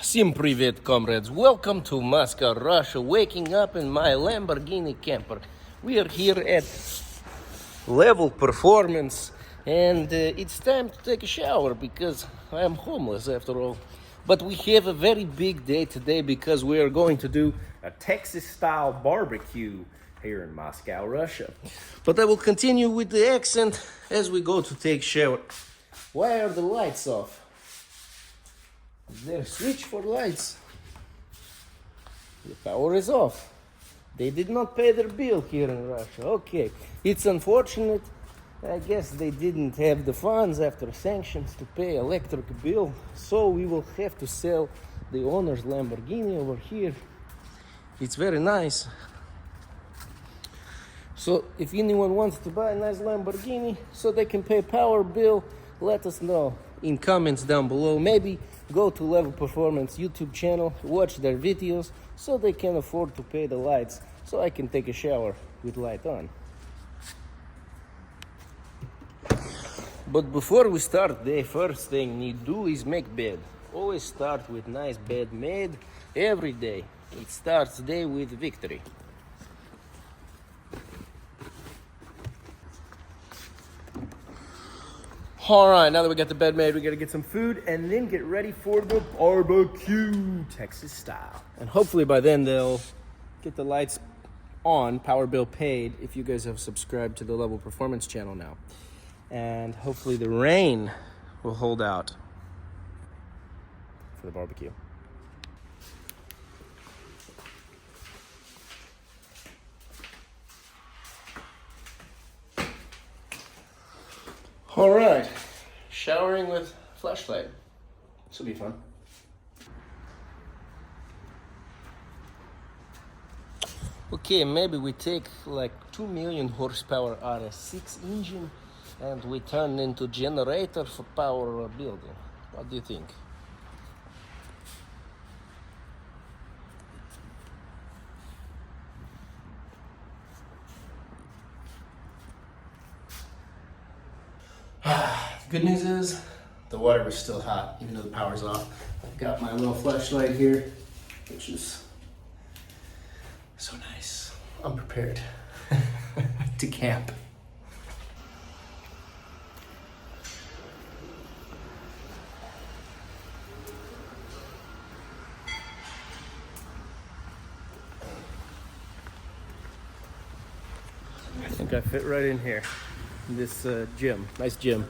Всем привет, comrades. Welcome to Moscow, Russia. Waking up in my Lamborghini camper. We are here at Level Performance, and it's time to take a shower because I am homeless after all. But we have a very big day today because we are going to do a Texas-style barbecue here in Moscow, Russia. But I will continue with the accent as we go to take shower. Why are the lights off? Is there a switch for lights? The power is off. They did not pay their bill here in Russia. Okay, it's unfortunate. I guess they didn't have the funds after sanctions to pay electric bill, so we will have to sell the owner's Lamborghini over here. It's very nice. So if anyone wants to buy a nice Lamborghini so they can pay power bill, let us know in comments down below. Maybe go to Level Performance YouTube channel, watch their videos so they can afford to pay the lights so I can take a shower with light on. But before we start, the first thing you do is make bed. Always start with nice bed made every day. It starts the day with victory. All right, now that we got the bed made, we gotta get some food and then get ready for the barbecue, Texas style. And hopefully by then they'll get the lights on, power bill paid, if you guys have subscribed to the Level Performance channel now. And hopefully the rain will hold out for the barbecue. All right, showering with flashlight. This will be fun. Okay, maybe we take like 2 million horsepower out of 6 engine and we turn into generator for power a building. What do you think? Good news is the water is still hot, even though the power's off. I've got my little flashlight here, which is so nice. I'm prepared to camp. I think I fit right in here. This gym, nice gym.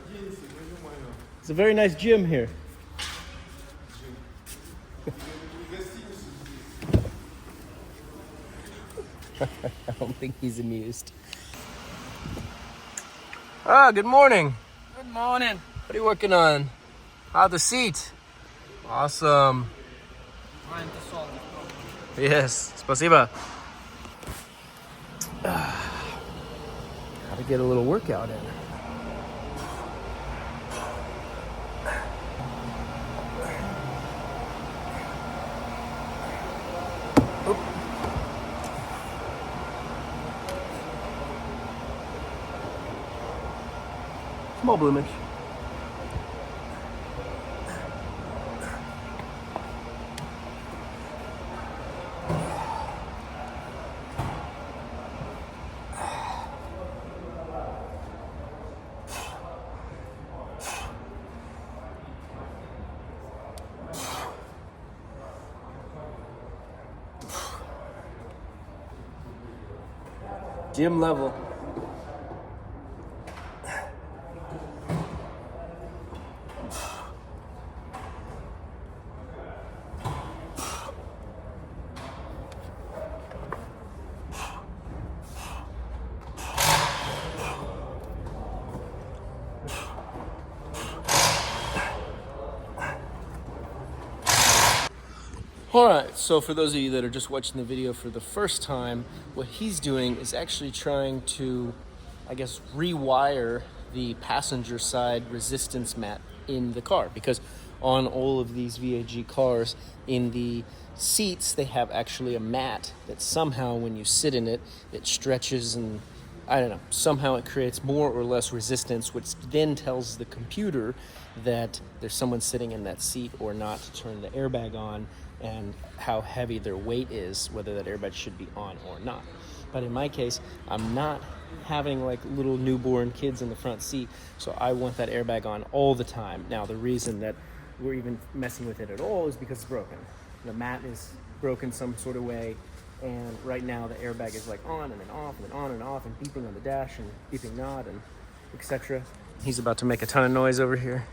It's a very nice gym here. I don't think he's amused. Ah, good morning. Good morning. What are you working on? Ah, the seat. Awesome. Trying to solve this problem. Yes, спасибо. Gotta get a little workout in. Oop. Small bloomish. Gym level. Alright, so for those of you that are just watching the video for the first time, what he's doing is actually trying to, I guess, rewire the passenger side resistance mat in the car. Because on all of these VAG cars, in the seats, they have actually a mat that somehow when you sit in it, it stretches and I don't know, somehow it creates more or less resistance, which then tells the computer that there's someone sitting in that seat or not to turn the airbag on, and how heavy their weight is, whether that airbag should be on or not. But in my case, I'm not having like little newborn kids in the front seat, so I want that airbag on all the time. Now, the reason that we're even messing with it at all is because it's broken. The mat is broken some sort of way, and right now the airbag is like on and then off and then on and off and beeping on the dash and beeping not and etc. He's about to make a ton of noise over here.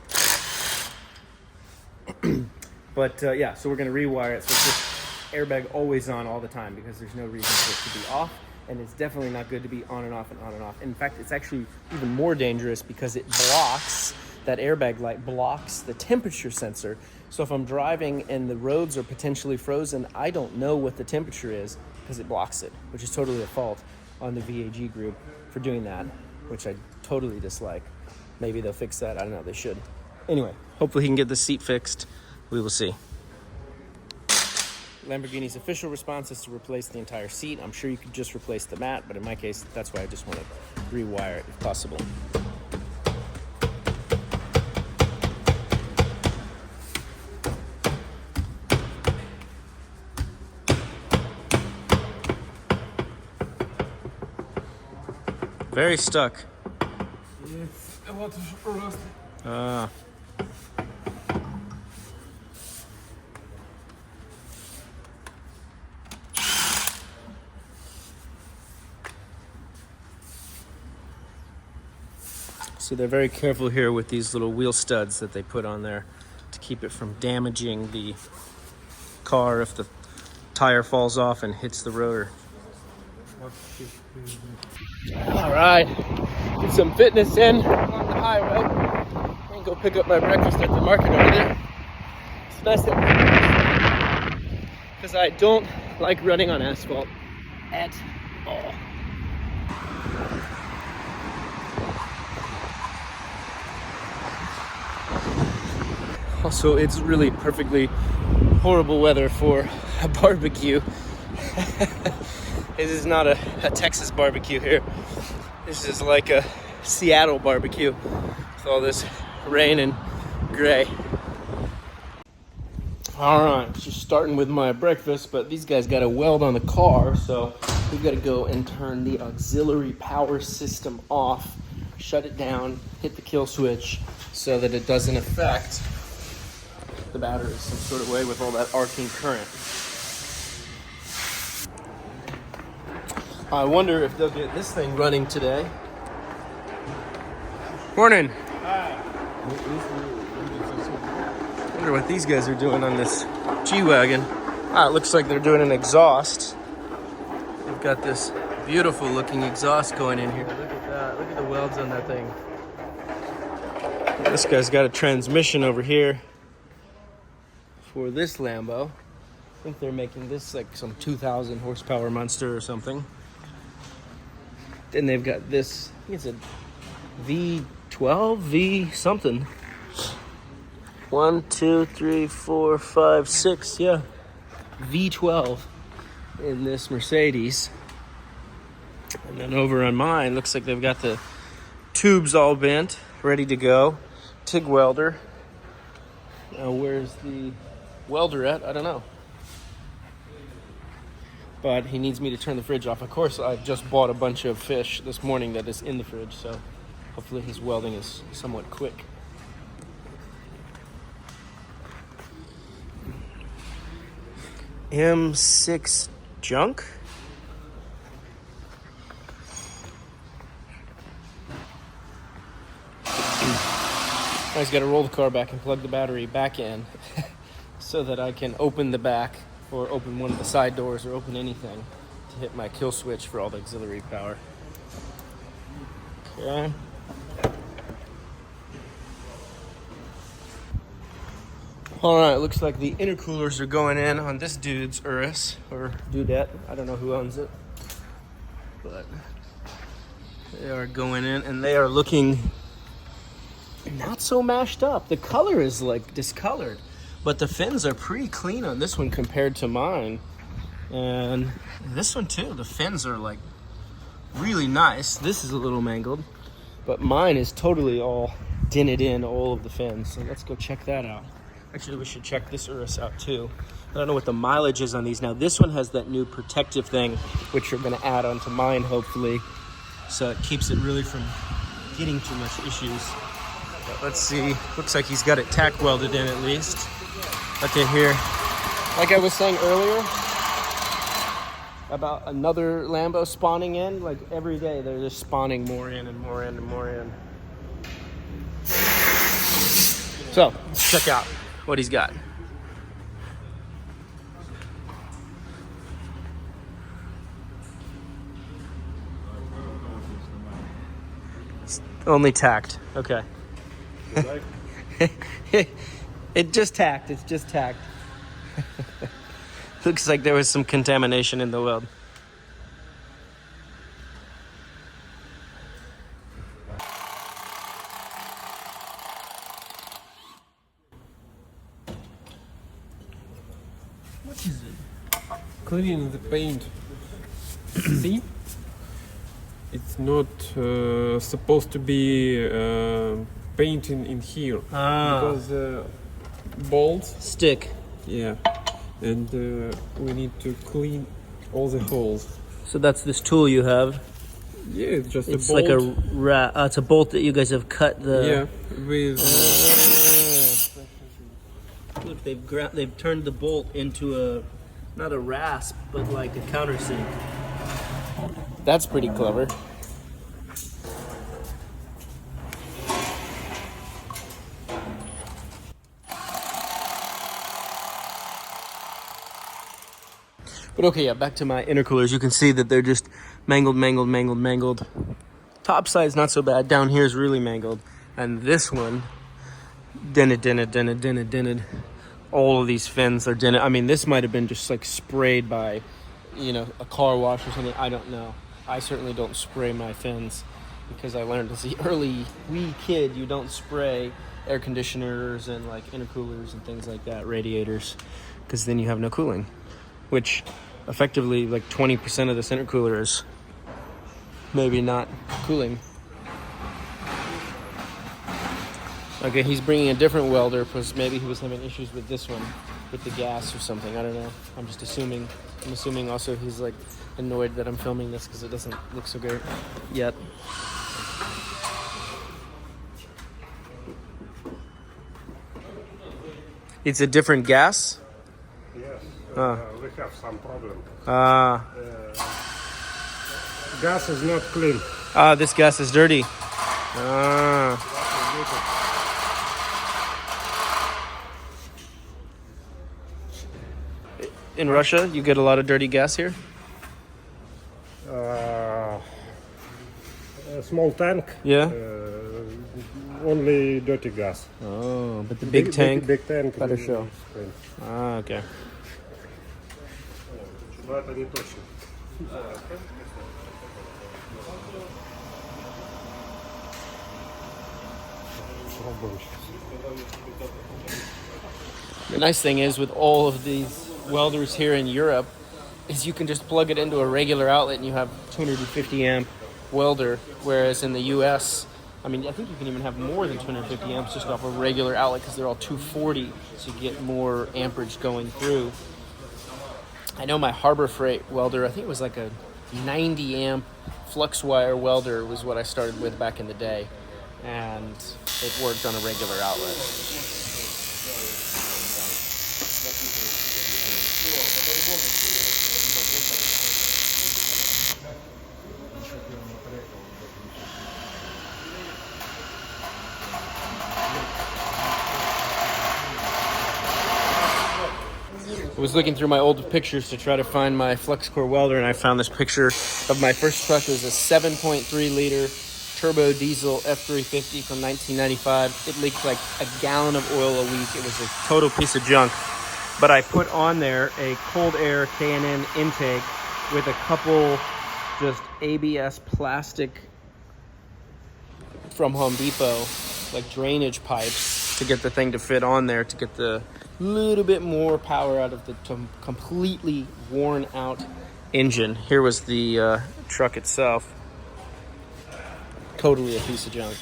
But yeah, so we're going to rewire it so it's just airbag always on all the time, because there's no reason for it to be off, and it's definitely not good to be on and off and on and off. In fact, it's actually even more dangerous because it blocks, that airbag light blocks the temperature sensor. So if I'm driving and the roads are potentially frozen, I don't know what the temperature is because it blocks it, which is totally a fault on the VAG group for doing that, which I totally dislike. Maybe they'll fix that. I don't know. They should. Anyway, hopefully he can get the seat fixed. We will see. Lamborghini's official response is to replace the entire seat. I'm sure you could just replace the mat, but in my case, that's why I just want to rewire it if possible. Very stuck. Yes, a lot of rust. Ah. So they're very careful here with these little wheel studs that they put on there to keep it from damaging the car if the tire falls off and hits the rotor. All right, get some fitness in on the highway and go pick up my breakfast at the market over there. It's nice that because I don't like running on asphalt at all. Also, it's really perfectly horrible weather for a barbecue. This is not a Texas barbecue here. This is like a Seattle barbecue with all this rain and gray. All right, just starting with my breakfast, but these guys got a weld on the car, so we've got to go and turn the auxiliary power system off, shut it down, hit the kill switch so that it doesn't affect the battery some sort of way with all that arcing current. I wonder if they'll get this thing running today. Morning. Hi. Wonder what these guys are doing on this G-Wagon. Ah, it looks like they're doing an exhaust. They've got this beautiful looking exhaust going in here. Look at that. Look at the welds on that thing. This guy's got a transmission over here for this Lambo. I think they're making this like some 2,000 horsepower monster or something. Then they've got this, I think it's a V12, V something. 1, 2, 3, 4, 5, 6, yeah. V12 in this Mercedes. And then over on mine, looks like they've got the tubes all bent, ready to go. TIG welder. Now where's the welder at? I don't know. But he needs me to turn the fridge off. Of course, I just bought a bunch of fish this morning that is in the fridge, so hopefully his welding is somewhat quick. M6 junk? I just got to roll the car back and plug the battery back in so that I can open the back or open one of the side doors or open anything to hit my kill switch for all the auxiliary power. Okay. All right, looks like the intercoolers are going in on this dude's Urus or dudette. I don't know who owns it, but they are going in and they are looking not so mashed up. The color is like discolored, but the fins are pretty clean on this one compared to mine. And this one too, the fins are like really nice. This is a little mangled, but mine is totally all dinted in, all of the fins. So let's go check that out. Actually, we should check this Urus out too. I don't know what the mileage is on these. Now, this one has that new protective thing, which you're going to add onto mine, hopefully. So it keeps it really from getting too much issues. But let's see. Looks like he's got it tack welded in at least. Okay, here. Like I was saying earlier about another Lambo spawning in, like every day they're just spawning more in and more in and more in. So, let's check out what he's got. It's only tacked. Okay. It just tacked. It's just tacked. Looks like there was some contamination in the weld. What is it? Cleaning the paint. See? It's not supposed to be painting in here. Because bolts Stick. yeah, and we need to clean all the holes. So that's this tool you have. Yeah, it's just It's a bolt. like it's a bolt that you guys have cut the. Yeah, with Look, they've turned the bolt into a, not a rasp, but like a countersink. That's pretty clever. But okay, yeah, back to my intercoolers. You can see that they're just mangled. Top side's not so bad. Down here is really mangled. And this one, dented. All of these fins are dented. I mean, this might have been just like sprayed by, a car wash or something. I don't know. I certainly don't spray my fins because I learned as an early wee kid, you don't spray air conditioners and like intercoolers and things like that, radiators, because then you have no cooling, which effectively like 20% of this intercooler is maybe not cooling. Okay, he's bringing a different welder because maybe he was having issues with this one, with the gas or something. I don't know. I'm just assuming. I'm assuming also he's like annoyed that I'm filming this because it doesn't look so great yet. It's a different gas? Yes, we have some problem. Gas is not clean. This gas is dirty. In Russia, you get a lot of dirty gas here? A small tank. Yeah. Only dirty gas. Oh, but the big tank? Big tank. Better is show. clean. Okay. Но это не точно. Пробуем сейчас. The nice thing is with all of these welders here in Europe is you can just plug it into a regular outlet and you have 250 amp welder, whereas in the US, I mean, I think you can even have more than 250 amps just off a regular outlet because they're all 240, so you get more amperage going through. I know my Harbor Freight welder, I think it was like a 90 amp flux wire welder was what I started with back in the day, and it worked on a regular outlet. I was looking through my old pictures to try to find my flux core welder, and I found this picture of my first truck. It was a 7.3 liter turbo diesel F350 from 1995. It leaked like a gallon of oil a week. It was a total piece of junk. But I put on there a cold air K&N intake with a couple just ABS plastic from Home Depot, like drainage pipes, to get the thing to fit on there, to get the little bit more power out of the completely worn out engine. Here was the truck itself. totally a piece of junk.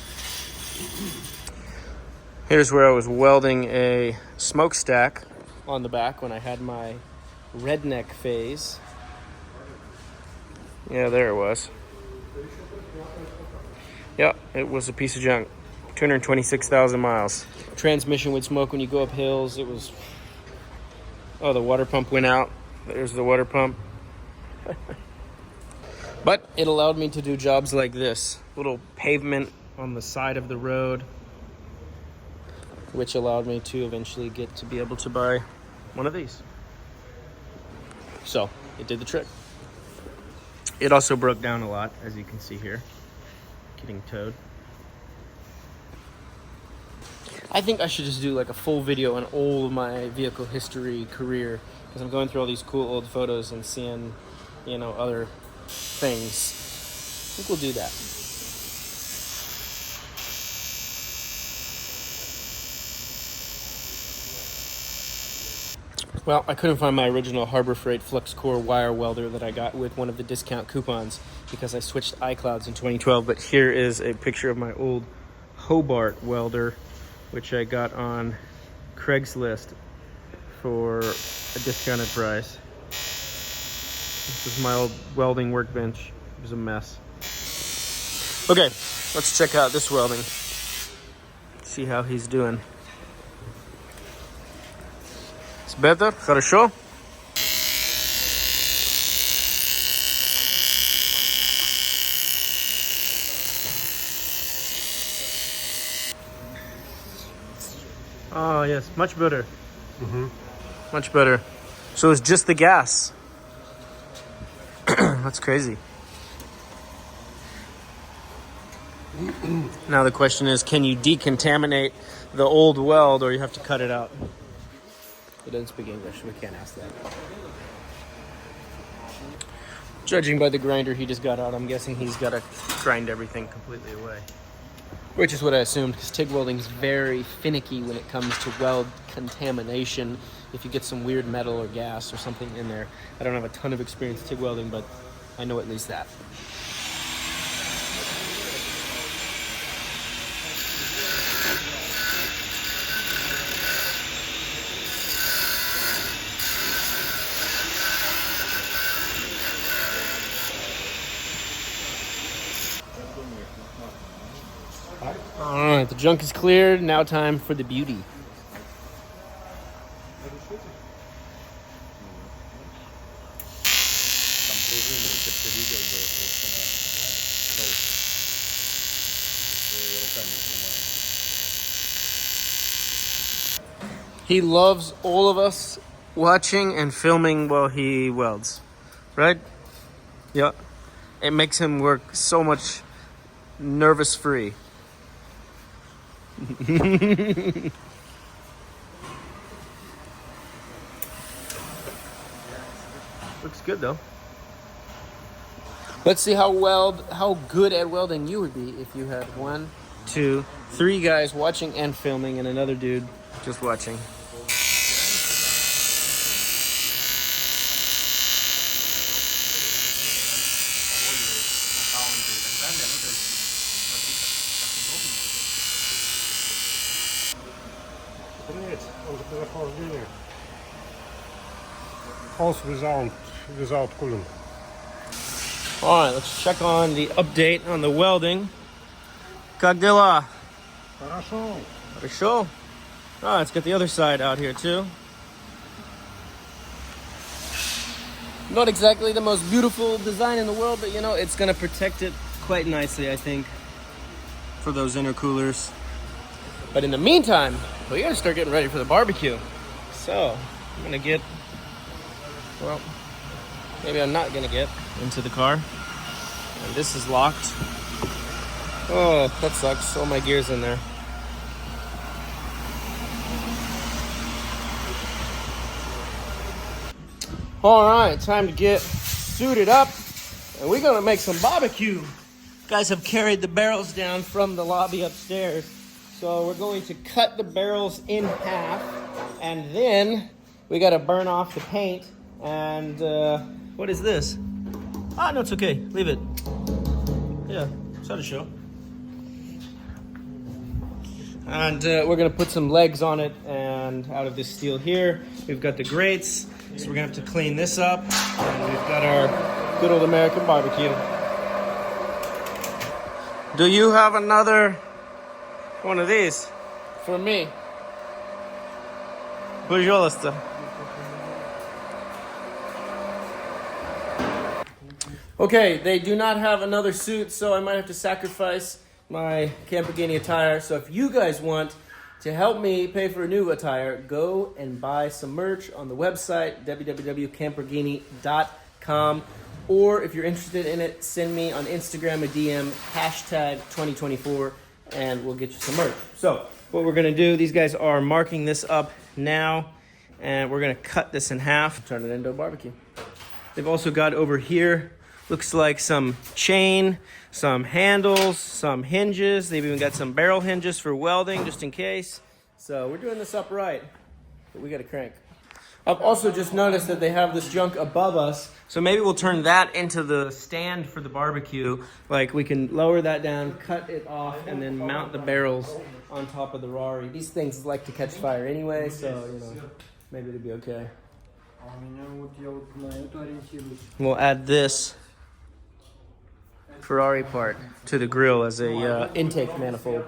Here's where I was welding a smokestack on the back when I had my redneck phase. Yeah, there it was. Yeah, it was a piece of junk. 226,000 miles. Transmission would smoke when you go up hills. It was... Oh, the water pump went out. There's the water pump. But it allowed me to do jobs like this. Little pavement on the side of the road, which allowed me to eventually get to be able to buy one of these. So, it did the trick. It also broke down a lot, as you can see here. Getting towed. I think I should just do like a full video on all of my vehicle history career, because I'm going through all these cool old photos and seeing, you know, other things. I think we'll do that. Well, I couldn't find my original Harbor Freight Flux Core wire welder that I got with one of the discount coupons because I switched iClouds in 2012, but here is a picture of my old Hobart welder, which I got on Craigslist for a discounted price. This is my old welding workbench. It was a mess. Okay, let's check out this welding. See how he's doing. It's better? Хорошо? Oh, yes, much better. Much better. So it's just the gas. That's crazy. Now the question is, can you decontaminate the old weld, or you have to cut it out? He doesn't speak English. We can't ask that. Judging by the grinder he just got out, I'm guessing he's got to grind everything completely away. Which is what I assumed, because TIG welding is very finicky when it comes to weld contamination. If you get some weird metal or gas or something in there. I don't have a ton of experience TIG welding, but I know at least that. All right, the junk is cleared. Now time for the beauty. He loves all of us watching and filming while he welds, right? Yeah. It makes him work so much nervous-free. Looks good though. Let's see how good at welding you would be if you had 1, 2, 3 guys watching and filming and another dude just watching. House without coolant. All right, let's check on the update on the welding. Как дела? Хорошо. Хорошо. Oh, let's get the other side out here too. Not exactly the most beautiful design in the world, but you know, it's gonna protect it quite nicely, I think, for those intercoolers. But in the meantime, we gotta start getting ready for the barbecue. So, I'm gonna get, well, maybe I'm not gonna get into the car. And this is locked. Oh, that sucks. All my gear's in there. All right, time to get suited up, and we're gonna make some barbecue. Guys have carried the barrels down from the lobby upstairs, so we're going to cut the barrels in half, and then we gotta burn off the paint. And what is this? Ah, no, it's okay. Leave it. Yeah, it's not a show. And we're gonna put some legs on it, and out of this steel here, we've got the grates. So we're gonna have to clean this up, and we've got our good old American barbecue. Do you have another one of these? For me. Пожалуйста. Okay, they do not have another suit, so I might have to sacrifice my Lamborghini attire. So if you guys want to help me pay for a new attire, go and buy some merch on the website, www.camperghini.com. Or if you're interested in it, send me on Instagram a DM, #2024, and we'll get you some merch. So what we're gonna do, these guys are marking this up now, and we're gonna cut this in half, turn it into a barbecue. They've also got over here, looks like some chain, some handles, some hinges. They've even got some barrel hinges for welding, just in case. So we're doing this upright, but we got a crank. I've also just noticed that they have this junk above us, so maybe we'll turn that into the stand for the barbecue. Like we can lower that down, cut it off, and then mount the barrels on top of the Rari. These things like to catch fire anyway, so you know, maybe it'll be okay. We'll add this Ferrari part to the grill as a intake manifold.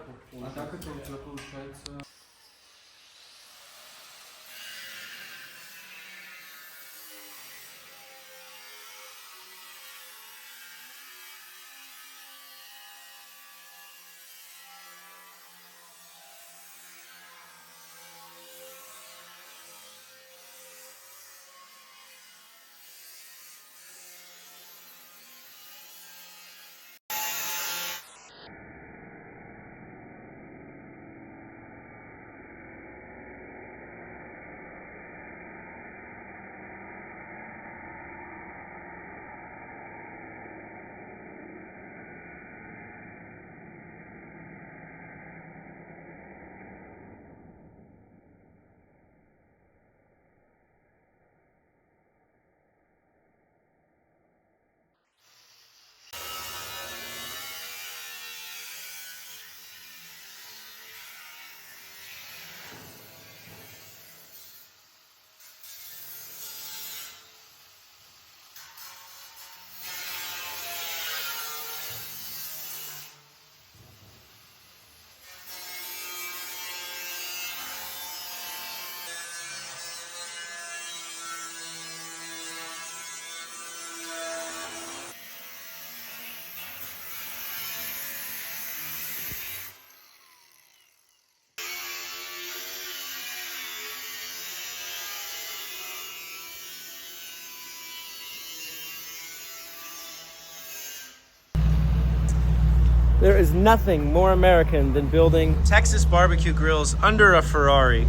There is nothing more American than building Texas barbecue grills under a Ferrari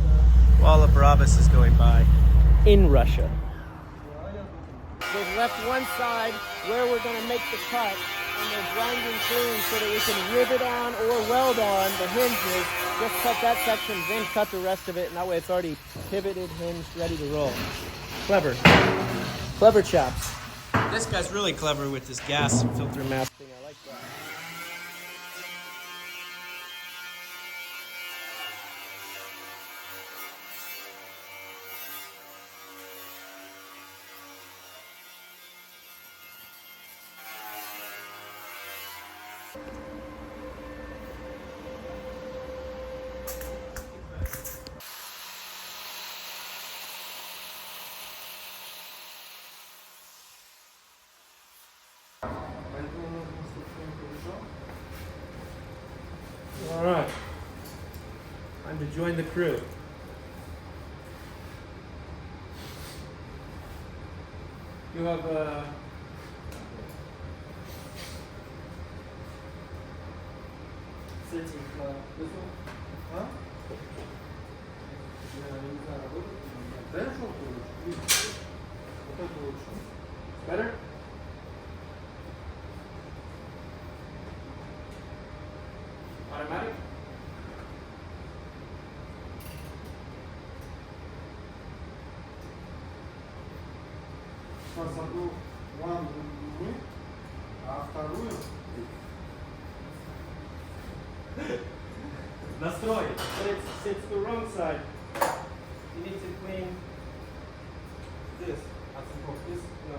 while a Brabus is going by in Russia. They've left one side where we're going to make the cut, and they're grinding clean so that we can rivet on or weld on the hinges. Just cut that section, then cut the rest of it, and that way it's already pivoted, hinged, ready to roll. Clever. Clever chops. This guy's really clever with this gas filter mask thing. I like that. All right, time to join the crew. You have better? Automatic? Сейчас одну ванну мы, а вторую Настроить. But it's the wrong side. You need to clean this. This, no,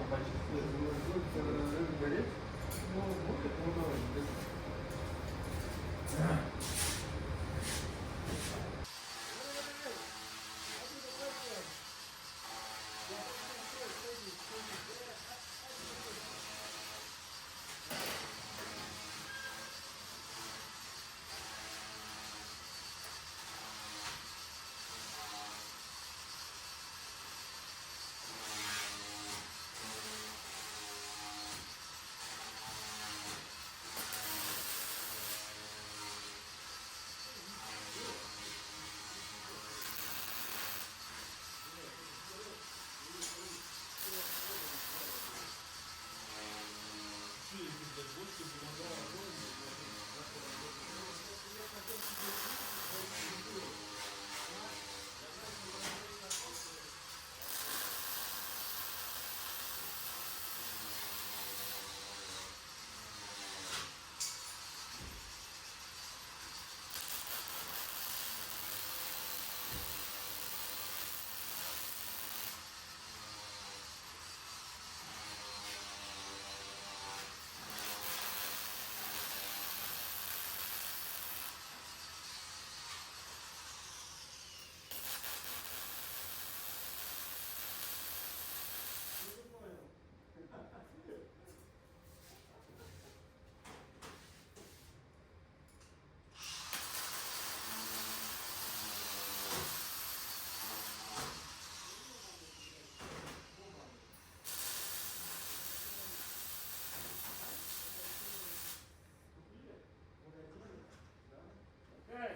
Okay,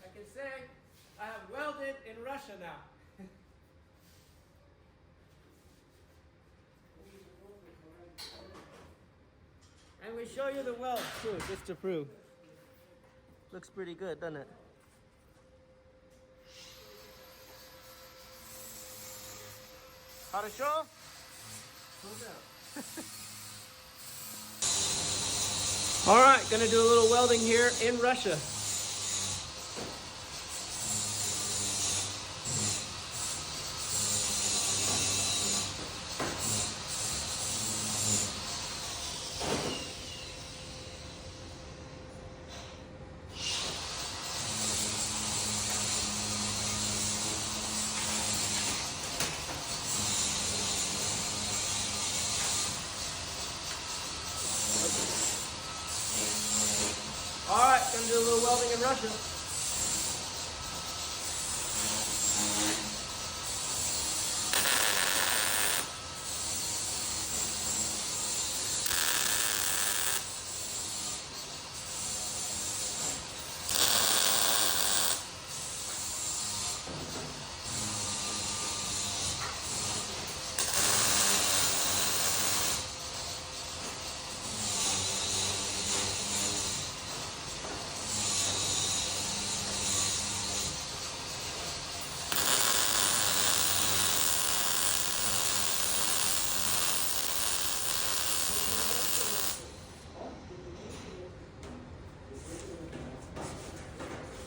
I can say I have welded in Russia now. And we show you the weld too, just to prove. Looks pretty good, doesn't it? Хорошо? All right, gonna do a little welding here in Russia. All right, gonna do a little welding in Russia.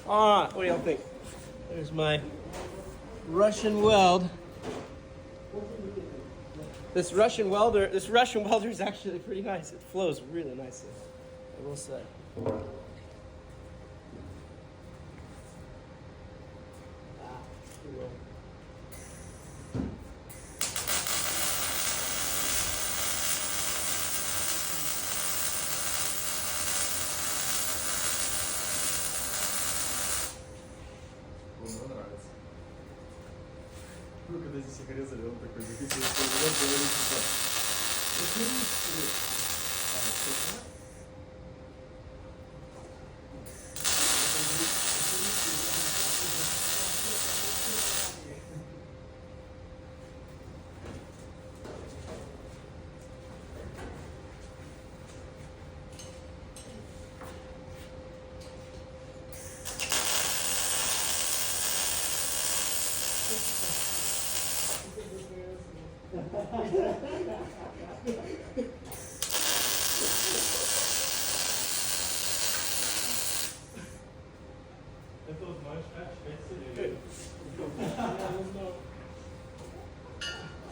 All right, what do y'all think? There's my Russian weld. This Russian welder is actually pretty nice. It flows really nicely, I will say. Ну, когда здесь сигарет завел, такой записывает, что говорит, типа,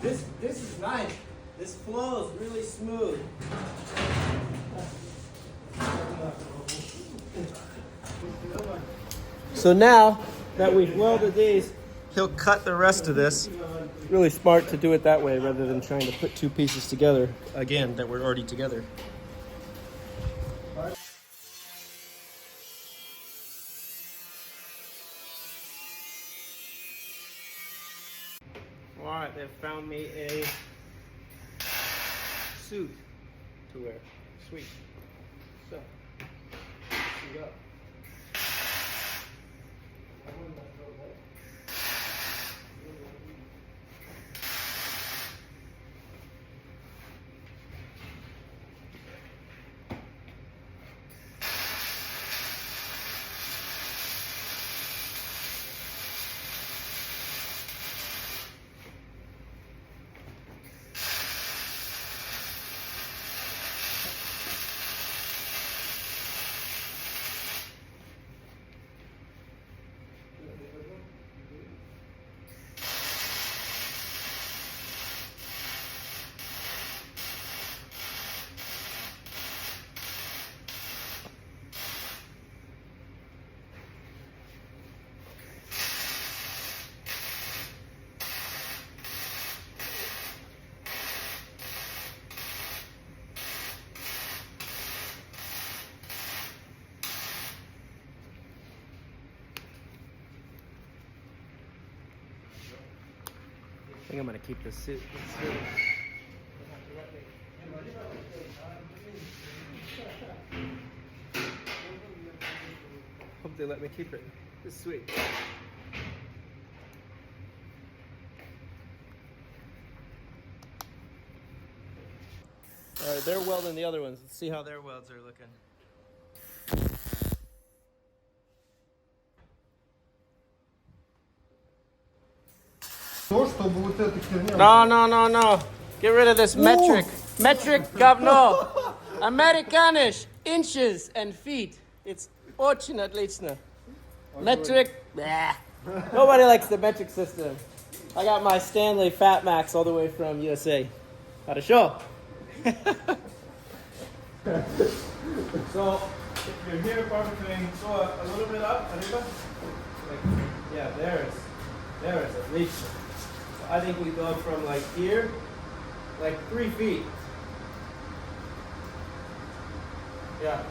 This is nice. This flows really smooth. So now that we've welded these, he'll cut the rest of this. Really smart to do it that way rather than trying to put two pieces together again that were already together. Alright, they've found me a suit to wear. Sweet. So, suit up. I think I'm gonna keep this suit. Hope they let me keep it. It's sweet. All right, they're welding the other ones. Let's see how their welds are looking. No. Get rid of this metric. Metric, говно. Americanish, inches and feet. It's очень отлично. Metric, bleh. Nobody likes the metric system. I got my Stanley Fat Max all the way from USA. Хорошо. So, if you're here barbecuing, go a little bit up, arriba. Yeah, there is at least. I think we go from like here, like 3 feet. Yeah.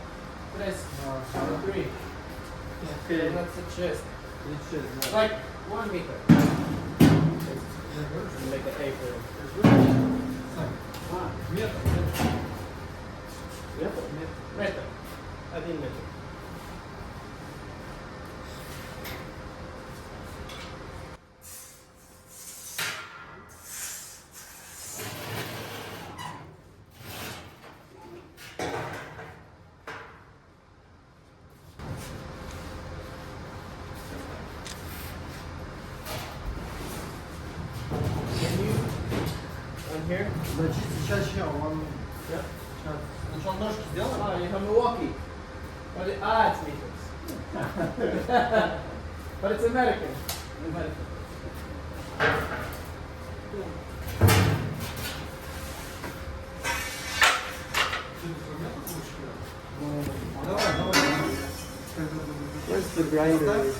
3. Okay, that's the chest. Like 1 meter. Make an A for it. Meter. 1 meter. Here? Значит, сейчас он... Yeah. Значит, он ножки сделал? Oh, you're from Milwaukee. But it's meters. But it's American. Where's the grinder?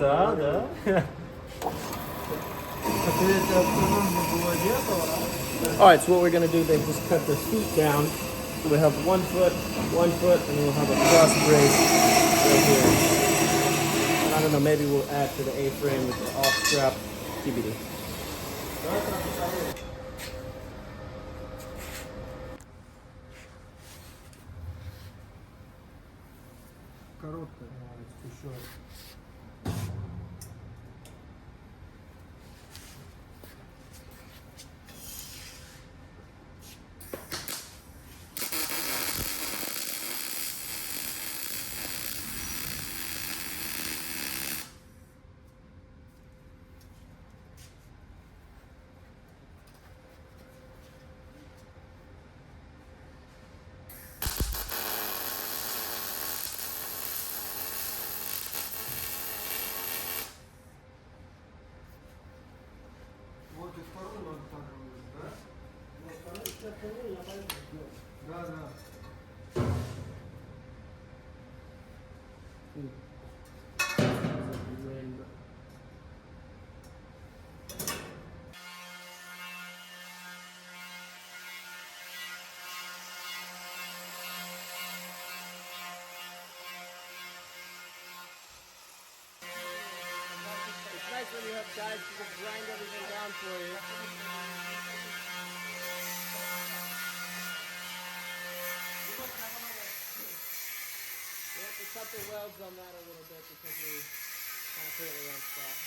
Да, да. Alright, so what we're gonna do, they just cut this feet down. So we have 1 foot, 1 foot, and then we'll have a cross brace right here. And I don't know, maybe we'll add to the A-frame with the off strap TBD. Короткая, еще. Вот и второй надо так говорить, да? Ну, второй, сейчас второй, я пойду сделать. Да, да. It's nice when you have guys who can grind everything down for you. We have to cut the welds on that a little bit because we kind of put it in the wrong spot.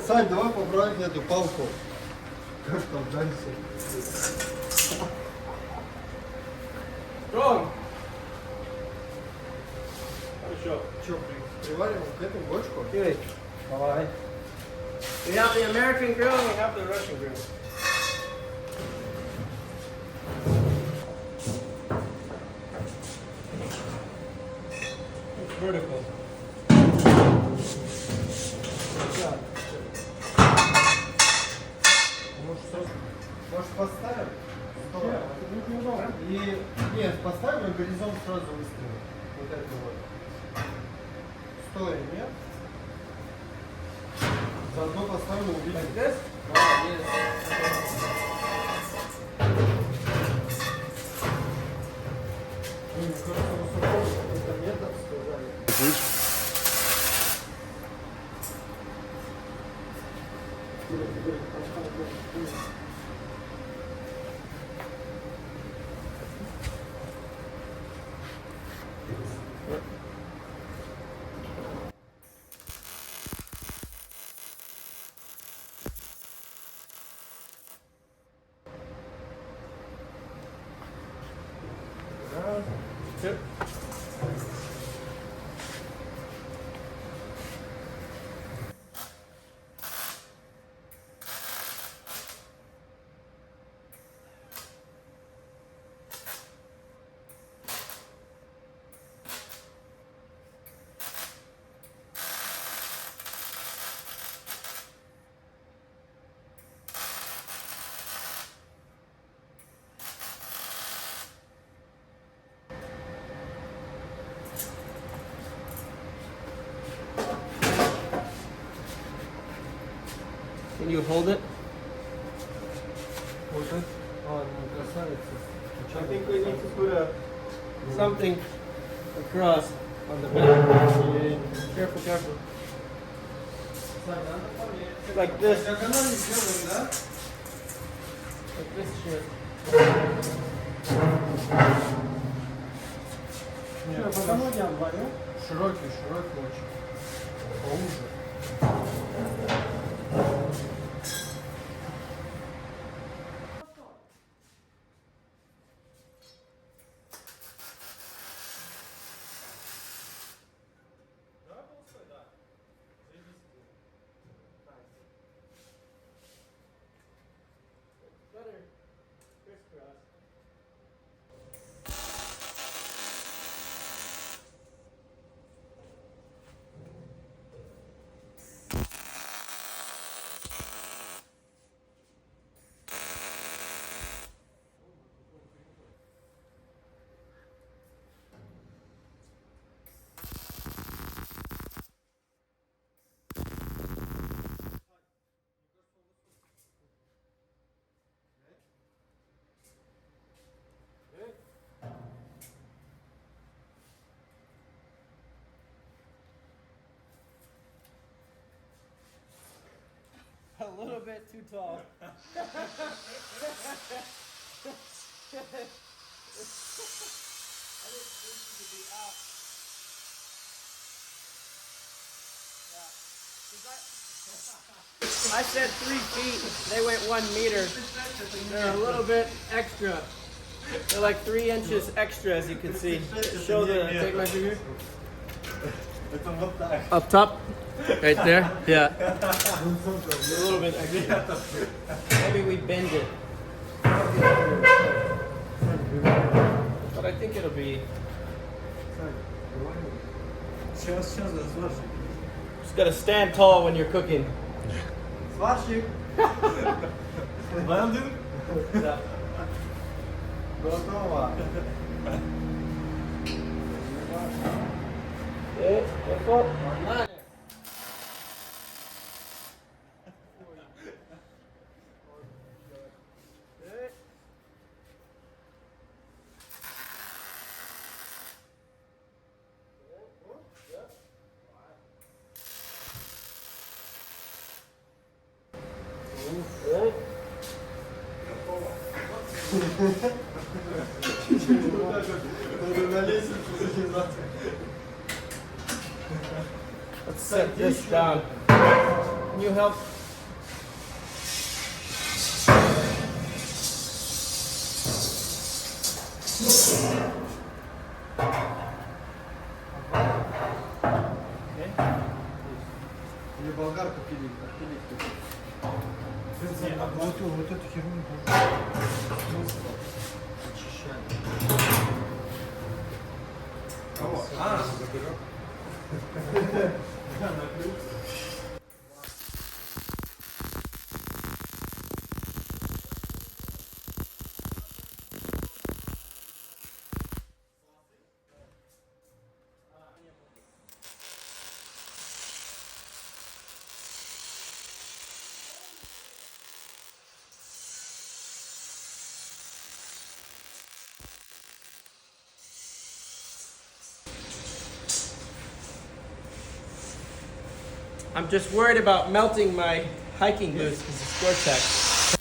Сань, давай поправим эту палку. Как там дальше? Strong. Хорошо. Че, привариваем к этому бочку? Good. Давай. We have the American grill and we have the Russian grill. It's vertical. Может поставим? И нет, поставим и горизонт сразу выставим. Вот это вот. Стоя, нет? Заодно поставим и увидим. Like this? Да, есть. Мне кажется, высоко какой-то метод сказали. Yep. Can you hold it? Вот это. А, ну красавица. I think we need to put something across. On the back. Yeah. Careful, careful. Like this. Диагональ сделаем, да? Like this shit. Нет, потому я говорю. Широкий очень. Поуже. Better crisscross. A little bit too tall. I said 3 feet. They went 1 meter. They're a little bit extra. They're like 3 inches extra, as you can see. Show the tape measure here. Up top, right there. Yeah. A little bit extra. Maybe we bend it. But I think it'll be. Сейчас, сварщик. Just gotta stand tall when you're cooking. Сварщик. Welding. Yeah. Готово. Let's set this down. Can you help? Или болгарку пилить, вот эту херню заберем. I'm just worried about melting my hiking boots because it's Gore-Tex.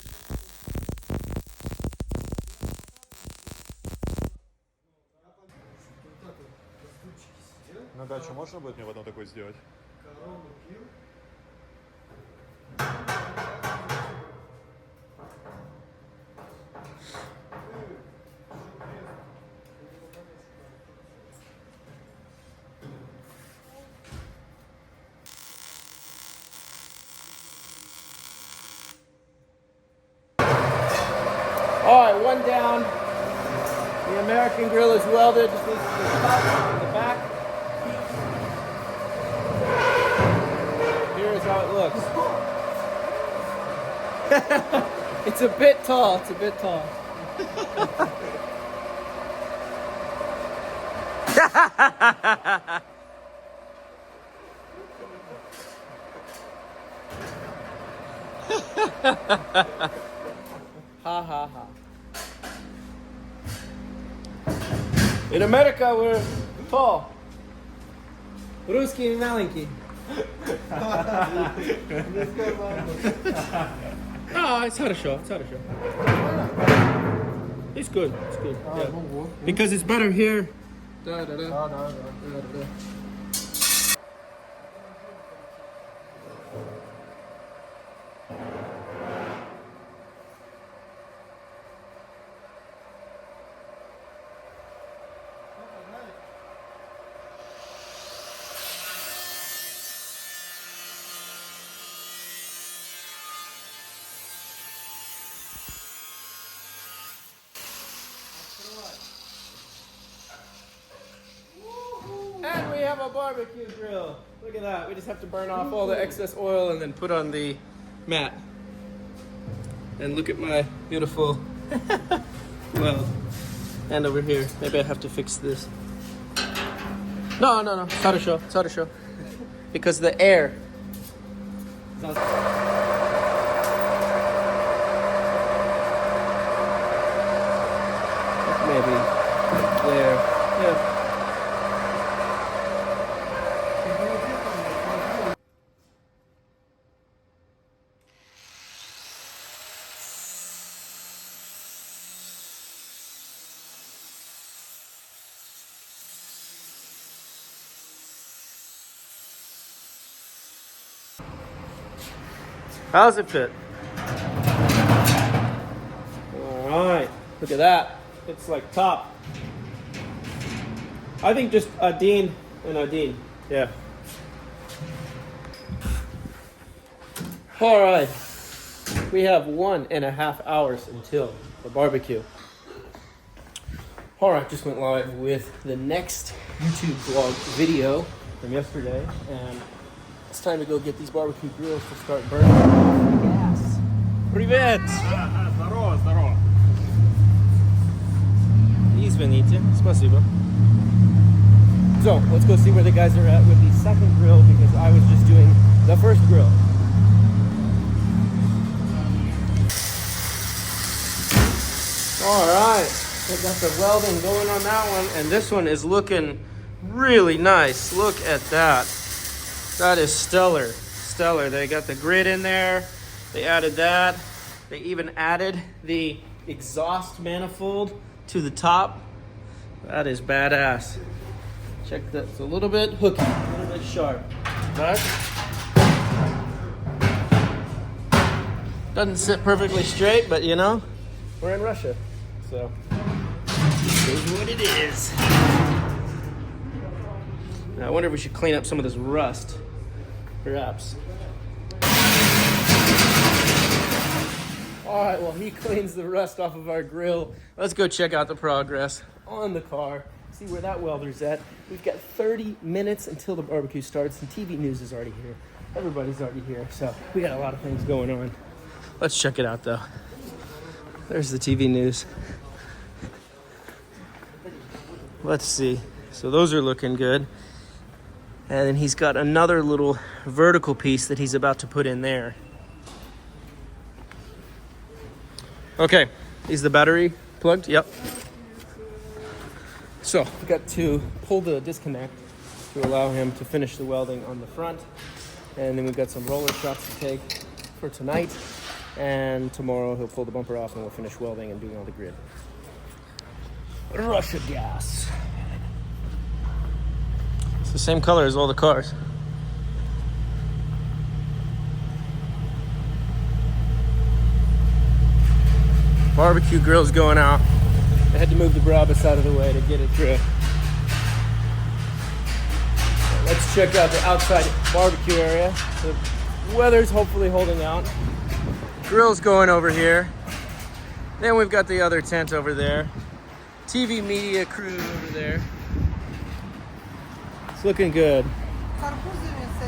На дачу можно будет мне потом такой сделать? Корону пил. All right, one down. The American grill is welded. Just needs to be cut in the back. Here's how it looks. It's a bit tall. It's a bit tall. Ha ha ha. In America, we're tall. Русский маленький. Oh, it's хорошо, it's хорошо. It's good, it's good. Yeah. Because it's better here. Da, da, da. Da, da, da. And we have a barbecue grill. Look at that. We just have to burn off all the excess oil and then put on the mat. And look at my beautiful weld. And over here, maybe I have to fix this. No, no, no. It's not a show. Because the air. Maybe there. Yeah. How's it fit? All right, look at that. It's like top. I think just Adin and Adin. Yeah. All right. We have 1.5 hours until the barbecue. All right, just went live with the next YouTube vlog video from yesterday, and it's time to go get these barbecue grills to start burning gas. Привет! Здорово, здорово. Извините, спасибо. So, let's go see where the guys are at with the second grill because I was just doing the first grill. All right, we got the welding going on that one, and this one is looking really nice. Look at that. That is stellar, stellar. They got the grid in there. They added that. They even added the exhaust manifold to the top. That is badass. Check that. It's a little bit hooky, a little bit sharp. But doesn't sit perfectly straight, but you know, we're in Russia. So, here's what it is. Now, I wonder if we should clean up some of this rust. Perhaps. All right, well, he cleans the rust off of our grill. Let's go check out the progress on the car. See where that welder's at. We've got 30 minutes until the barbecue starts, and TV news is already here. Everybody's already here, so we got a lot of things going on. Let's check it out, though. There's the TV news. Let's see. So those are looking good. And then he's got another little vertical piece that he's about to put in there. Okay, is the battery plugged? Yep. So we got to pull the disconnect to allow him to finish the welding on the front. And then we've got some roller shots to take for tonight. And tomorrow he'll pull the bumper off and we'll finish welding and doing all the grid. Russia gas. It's the same color as all the cars. Barbecue grill's going out. I had to move the Brabus out of the way to get it through. Let's check out the outside barbecue area. The weather's hopefully holding out. Grill's going over here. Then we've got the other tent over there. TV media crew over there. It's looking good.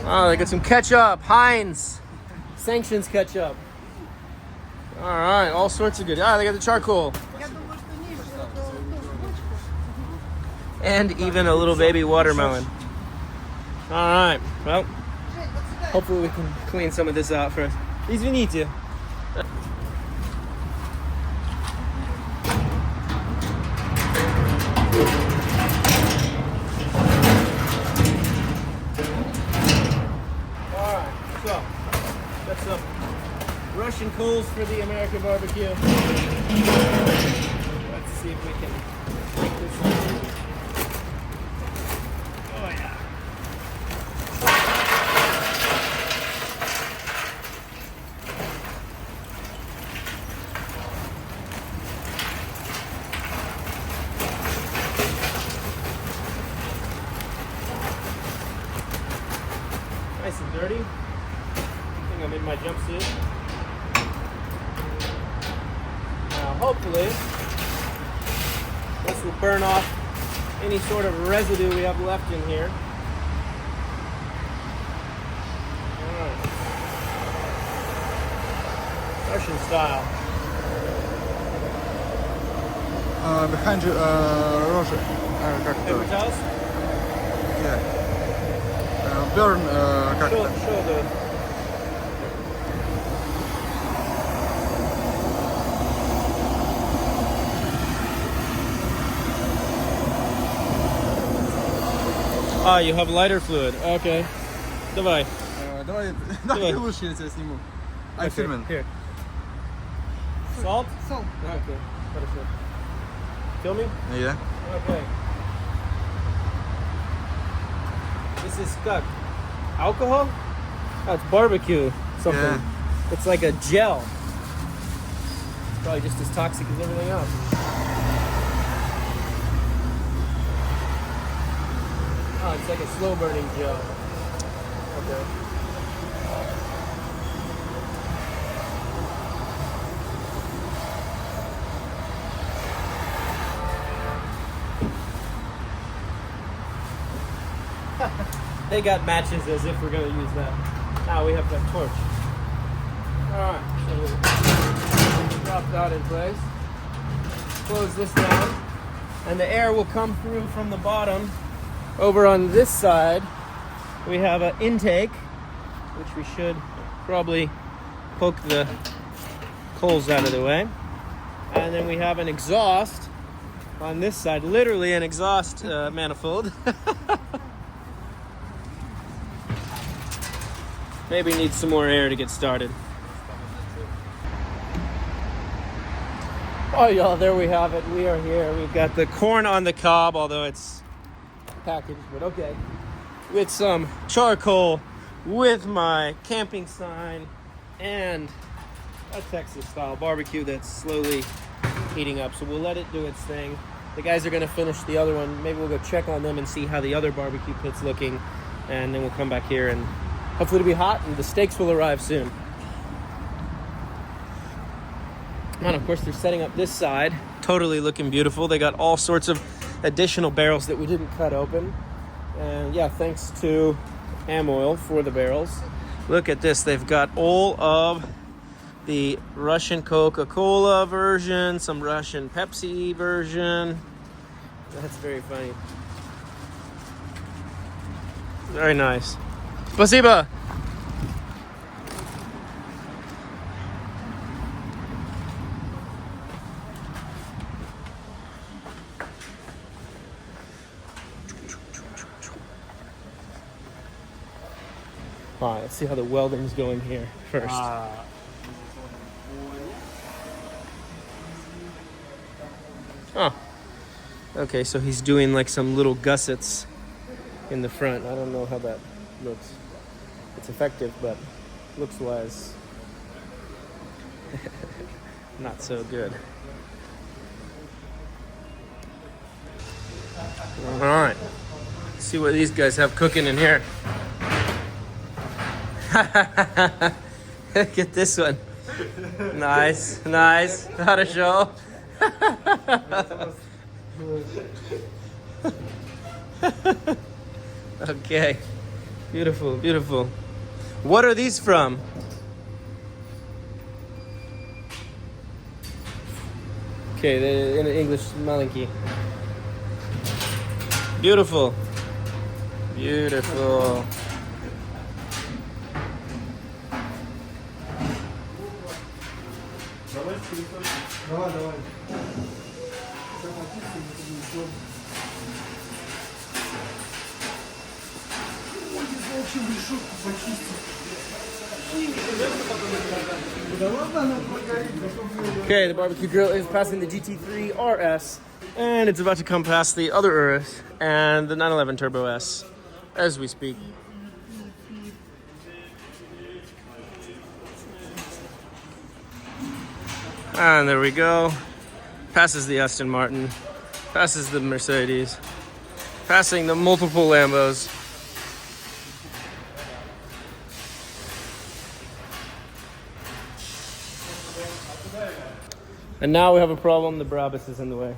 Oh, they got some ketchup. Heinz. Sanctions ketchup. All right, all sorts of good. Ah, they got the charcoal. And even a little baby watermelon. All right, well, hopefully we can clean some of this out first. Извините. tools for the American barbecue. Let's see if we can make this happen. Oh yeah. Nice and dirty. I think I'm in my jumpsuit. Now hopefully this will burn off any sort of residue we have left in here. Alright. Russian style. Behind you, Roger. Paper towels? Yeah. Burn, как Show это? the... Ah, you have lighter fluid. Okay. Давай. Давай лучше я тебя сниму. I'm filming. Here. Salt? Salt. Okay. Хорошо. Film me? Yeah. Okay. This is как? Alcohol? Oh, it's barbecue. Something. Yeah. It's like a gel. It's probably just as toxic as everything else. Oh, it's like a slow burning gel. Okay. They got matches as if we're going to use that. Now we have that torch. Alright, so we'll drop that in place. Close this down. And the air will come through from the bottom. Over on this side, we have an intake, which we should probably poke the coals out of the way. And then we have an exhaust on this side, literally an exhaust manifold. Maybe need some more air to get started. Oh y'all, there we have it. We are here. We've got the corn on the cob, although it's packaged, but okay. With some charcoal, with my camping sign, and a Texas style barbecue that's slowly heating up. So we'll let it do its thing. The guys are gonna finish the other one. Maybe we'll go check on them and see how the other barbecue pit's looking. And then we'll come back here and hopefully it'll be hot and the steaks will arrive soon. And of course they're setting up this side. Totally looking beautiful. They got all sorts of additional barrels that we didn't cut open. And yeah, thanks to Amoil for the barrels. Look at this. They've got all of the Russian Coca-Cola version, some Russian Pepsi version. That's very funny. Very nice. Спасибо. All right, let's see how the welding's going here first. Oh, okay, so he's doing like some little gussets in the front. I don't know how that looks. It's effective, but looks-wise, not so good. All right, let's see what these guys have cooking in here. Look at this one. Nice, nice. Not a show. Okay, beautiful, beautiful. What are these from? Okay, they're in English, malinki. Beautiful, beautiful. Давай, давай. Ой, решетку почистить. Okay, the barbecue grill is passing the GT3 RS, and it's about to come past the other Urus and the 911 Turbo S as we speak. And there we go. Passes the Aston Martin, passes the Mercedes, passing the multiple Lambos. And now we have a problem, the Brabus is in the way.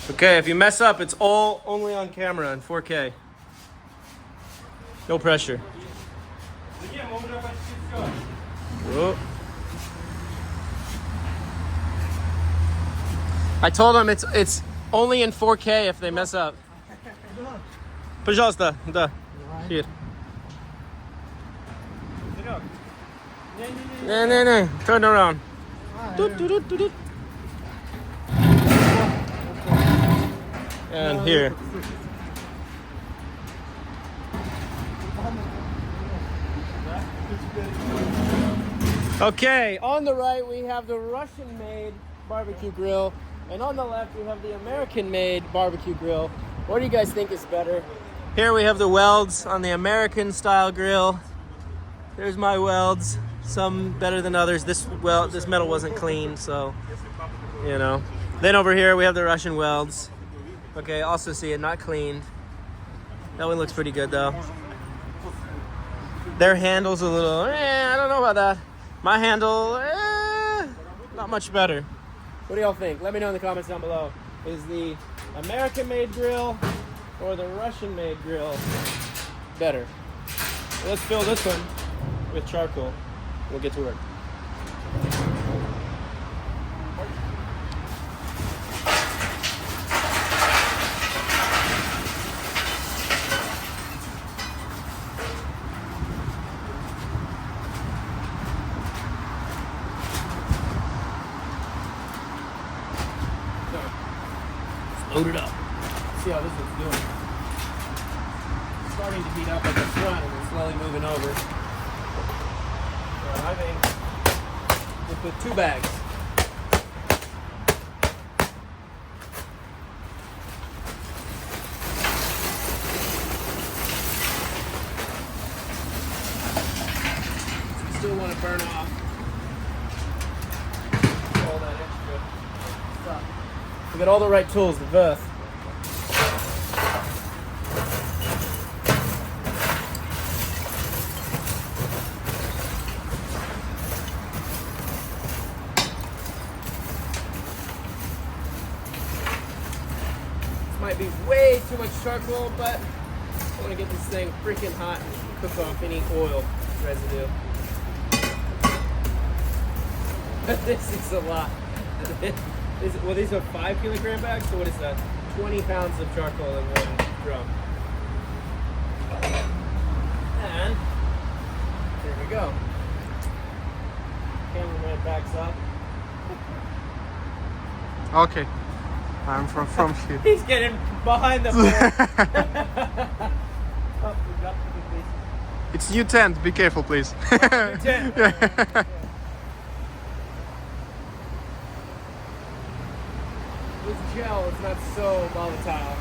Okay, if you mess up, it's all only on camera in 4K. No pressure. Whoa. I told them it's only in 4K if they mess up. Пожалуйста, да. Here. No. Turn around. And here. Okay, on the right we have the Russian-made barbecue grill, and on the left we have the American-made barbecue grill. What do you guys think is better? Here we have the welds on the American-style grill. There's my welds, some better than others. This metal wasn't clean, so, you know. Then over here we have the Russian welds. Okay, also see it, not cleaned. That one looks pretty good though. Their handle's a little, I don't know about that. My handle, not much better. What do y'all think? Let me know in the comments down below. Is the American-made grill or the Russian-made grill better? Well, let's fill this one with charcoal. We'll get to work. Load it up. See how this one's doing. It's starting to heat up at the front and it's slowly moving over. So I think we'll put 2 bags. Still want to burn off all that extra stuff. We got all the right tools, the Verth. This might be way too much charcoal, but I want to get this thing freaking hot and cook off any oil residue. This is a lot. Well, these are 5 kilogram bags, so what is that? 20 pounds of charcoal in one drum. And there we go. Cameraman backs up. Okay. I'm from here. He's getting behind the board. Oh, we dropped the piece. It's new tent. Be careful, please. New tent. Yeah. This gel is not so volatile.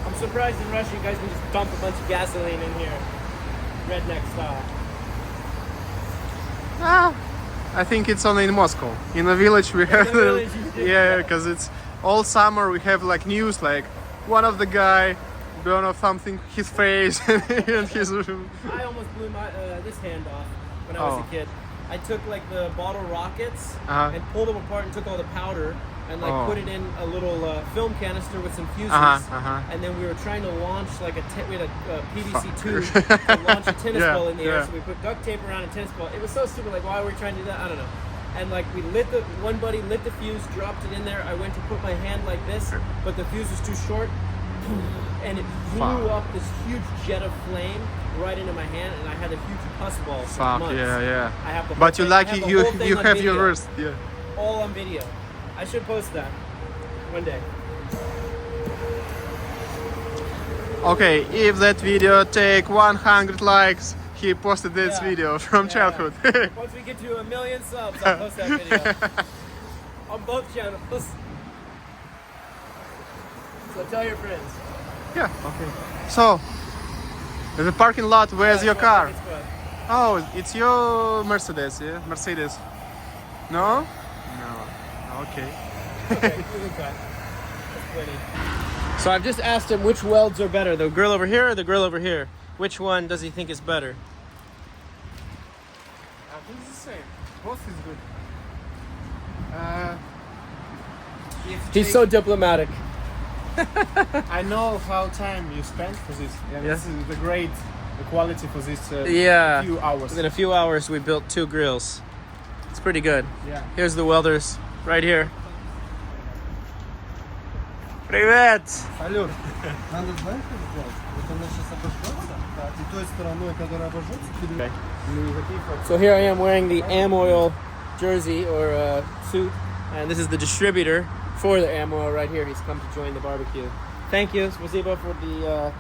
I'm surprised in Russia you guys can just dump a bunch of gasoline in here. Redneck style. I think it's only in Moscow. In the village we have village, yeah, because it's all summer we have like news like one of the guy burn off something his face and his. I almost blew my this hand off when I was a kid. I took like the bottle rockets and pulled them apart and took all the powder and like put it in a little film canister with some fuses. And then we were trying to launch like we had a PVC tube to launch a tennis ball in the air. So we put duct tape around a tennis ball. It was so stupid. Like, why were we trying to do that? I don't know. And like we one buddy lit the fuse, dropped it in there. I went to put my hand like this, but the fuse was too short. and it blew up this huge jet of flame right into my hand, and I had a huge pus ball for Fuck, months. yeah. I have the But whole you thing- I lucky have the you whole thing you on have video. your worst, yeah. All on video. I should post that one day. Okay, if that video take 100 likes, he posted this Yeah. video from Yeah. childhood. Once we get to 1 million subs, I'll post that video on both channels. So tell your friends. Yeah, okay. So, the parking lot, where's your car? Oh, it's your Mercedes, yeah? Mercedes. No? No. Okay. So I've just asked him which welds are better, the grill over here or the grill over here. Which one does he think is better? I think it's the same. Both is good. He's so diplomatic. I know how time you spent for this. Yeah, Yeah. this is the quality for this Yeah. few hours. Within a few hours, we built 2 grills. It's pretty good. Yeah. Here's the welders right here. Привет! Салют. Надо, знаешь, что сделать? Вот она сейчас обожжется, и той стороной, которая обожжется, Okay. So here I am wearing the Amoil jersey or suit, and this is the distributor for the Amoil right here. He's come to join the barbecue. Thank you, спасибо, for the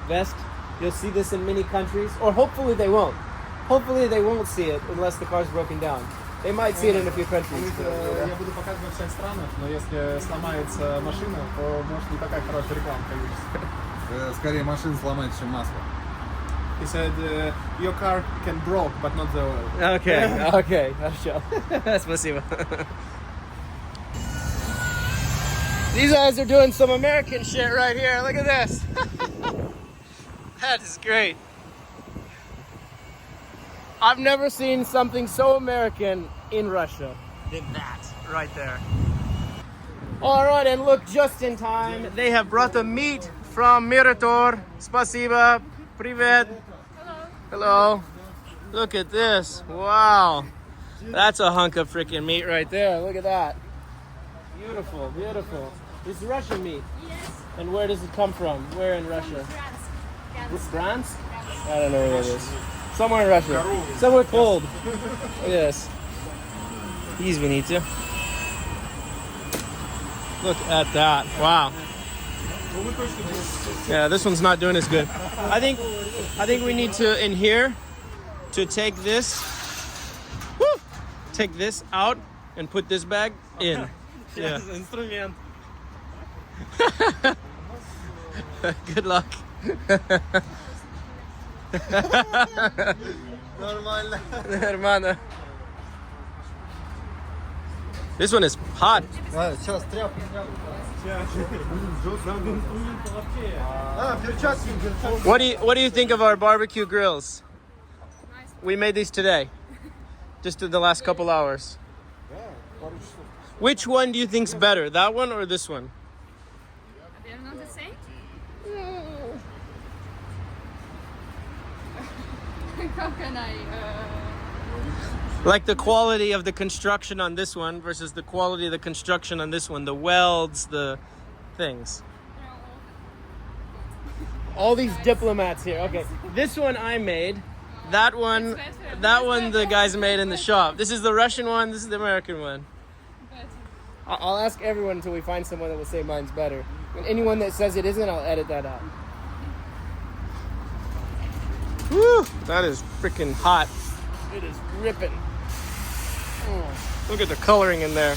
vest. You'll see this in many countries, or hopefully they won't. Hopefully they won't see it unless the car's broken down. They might see it in a few countries. Я буду показывать во всех странах, но если сломается машина, то может не такая хорошая реклама получится. скорее машина сломается, чем масло. He said, your car can broke, but not the oil. Okay, okay, хорошо. Спасибо. These guys are doing some American shit right here. Look at this. That is great. I've never seen something so American in Russia than that right there. All right, and look, just in time, they have brought the meat from Miratorg. Спасибо. Привет. Hello. Look at this. Wow. That's a hunk of freaking meat right there. Look at that. Beautiful, beautiful. This is Russian meat. Yes, And where does it come from? Where in Russia? France? I don't know where that is. Somewhere in Russia. Somewhere cold. Yes. Извините. Look at that. Wow. Yeah, this one's not doing as good. I think we need to, in here, to take this, take this out and put this bag in. Yeah. Инструмент. Good luck. Нормально. Hermano. This one is hot. Сейчас тряпку. Перчатки. What do you think of our barbecue grills? We made these today. Just in the last couple hours. Which one do you think's better? That one or this one? they're not the same. How can I? Like the quality of the construction on this one versus the quality of the construction on this one, the welds, the things. All these diplomats here. Okay, this one I made. That one the guys made in the shop. This is the Russian one. This is the American one. I'll ask everyone until we find someone that will say mine's better. And anyone that says it isn't, I'll edit that out. Woo! That is freaking hot. It is ripping. Oh, look at the coloring in there.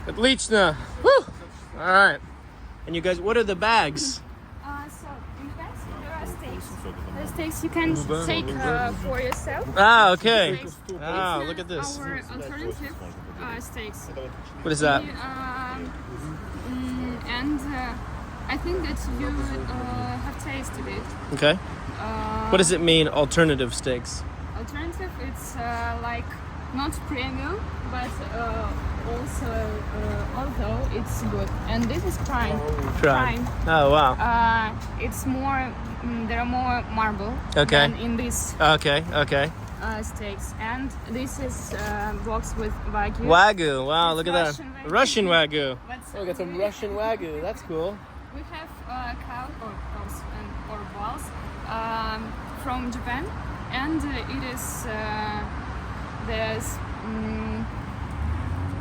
Отлично. Woo! All right. And you guys, what are the bags? So in the bags there are steaks. The steaks you can take for yourself. Ah, okay. Steaks. Ah, It's look at this. Our alternative steaks. What is that? And I think that you have tasted it. Okay. What does it mean, alternative steaks? Alternative, it's like not premium, but also although it's good. And this is prime. Prime. Oh, wow. It's more. There are more marble Okay. than in this. Okay, okay. steaks, and this is box with wagyu. Wagyu. Wow, It's look at that. Russian Russian wagyu. Wagyu. But Oh, we got some Russian Wagyu. That's cool. we have cow or cows or bulls from Japan, and it is there's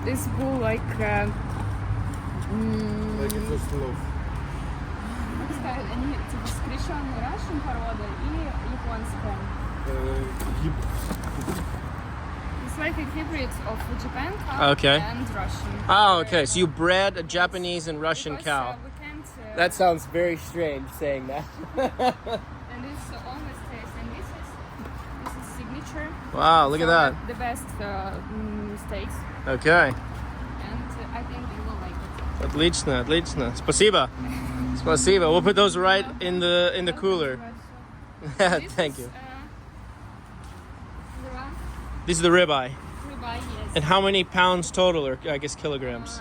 this bull like как сказать, они типа скрещенные Russian породы и японская. It's like a hybrid of Japan cow Okay. and Russian. Oh, okay. So you bred a Japanese and Russian Because, cow. we can't, That sounds very strange saying that. and it's always taste, and this is signature. Wow, look at for that. The best steaks, Okay. and I think they will like it. Отлично, отлично. Спасибо. Спасибо. We'll put those right in the cooler. This Thank is, you. The one, This is the ribeye. ribeye, yes. And how many pounds total, or I guess kilograms?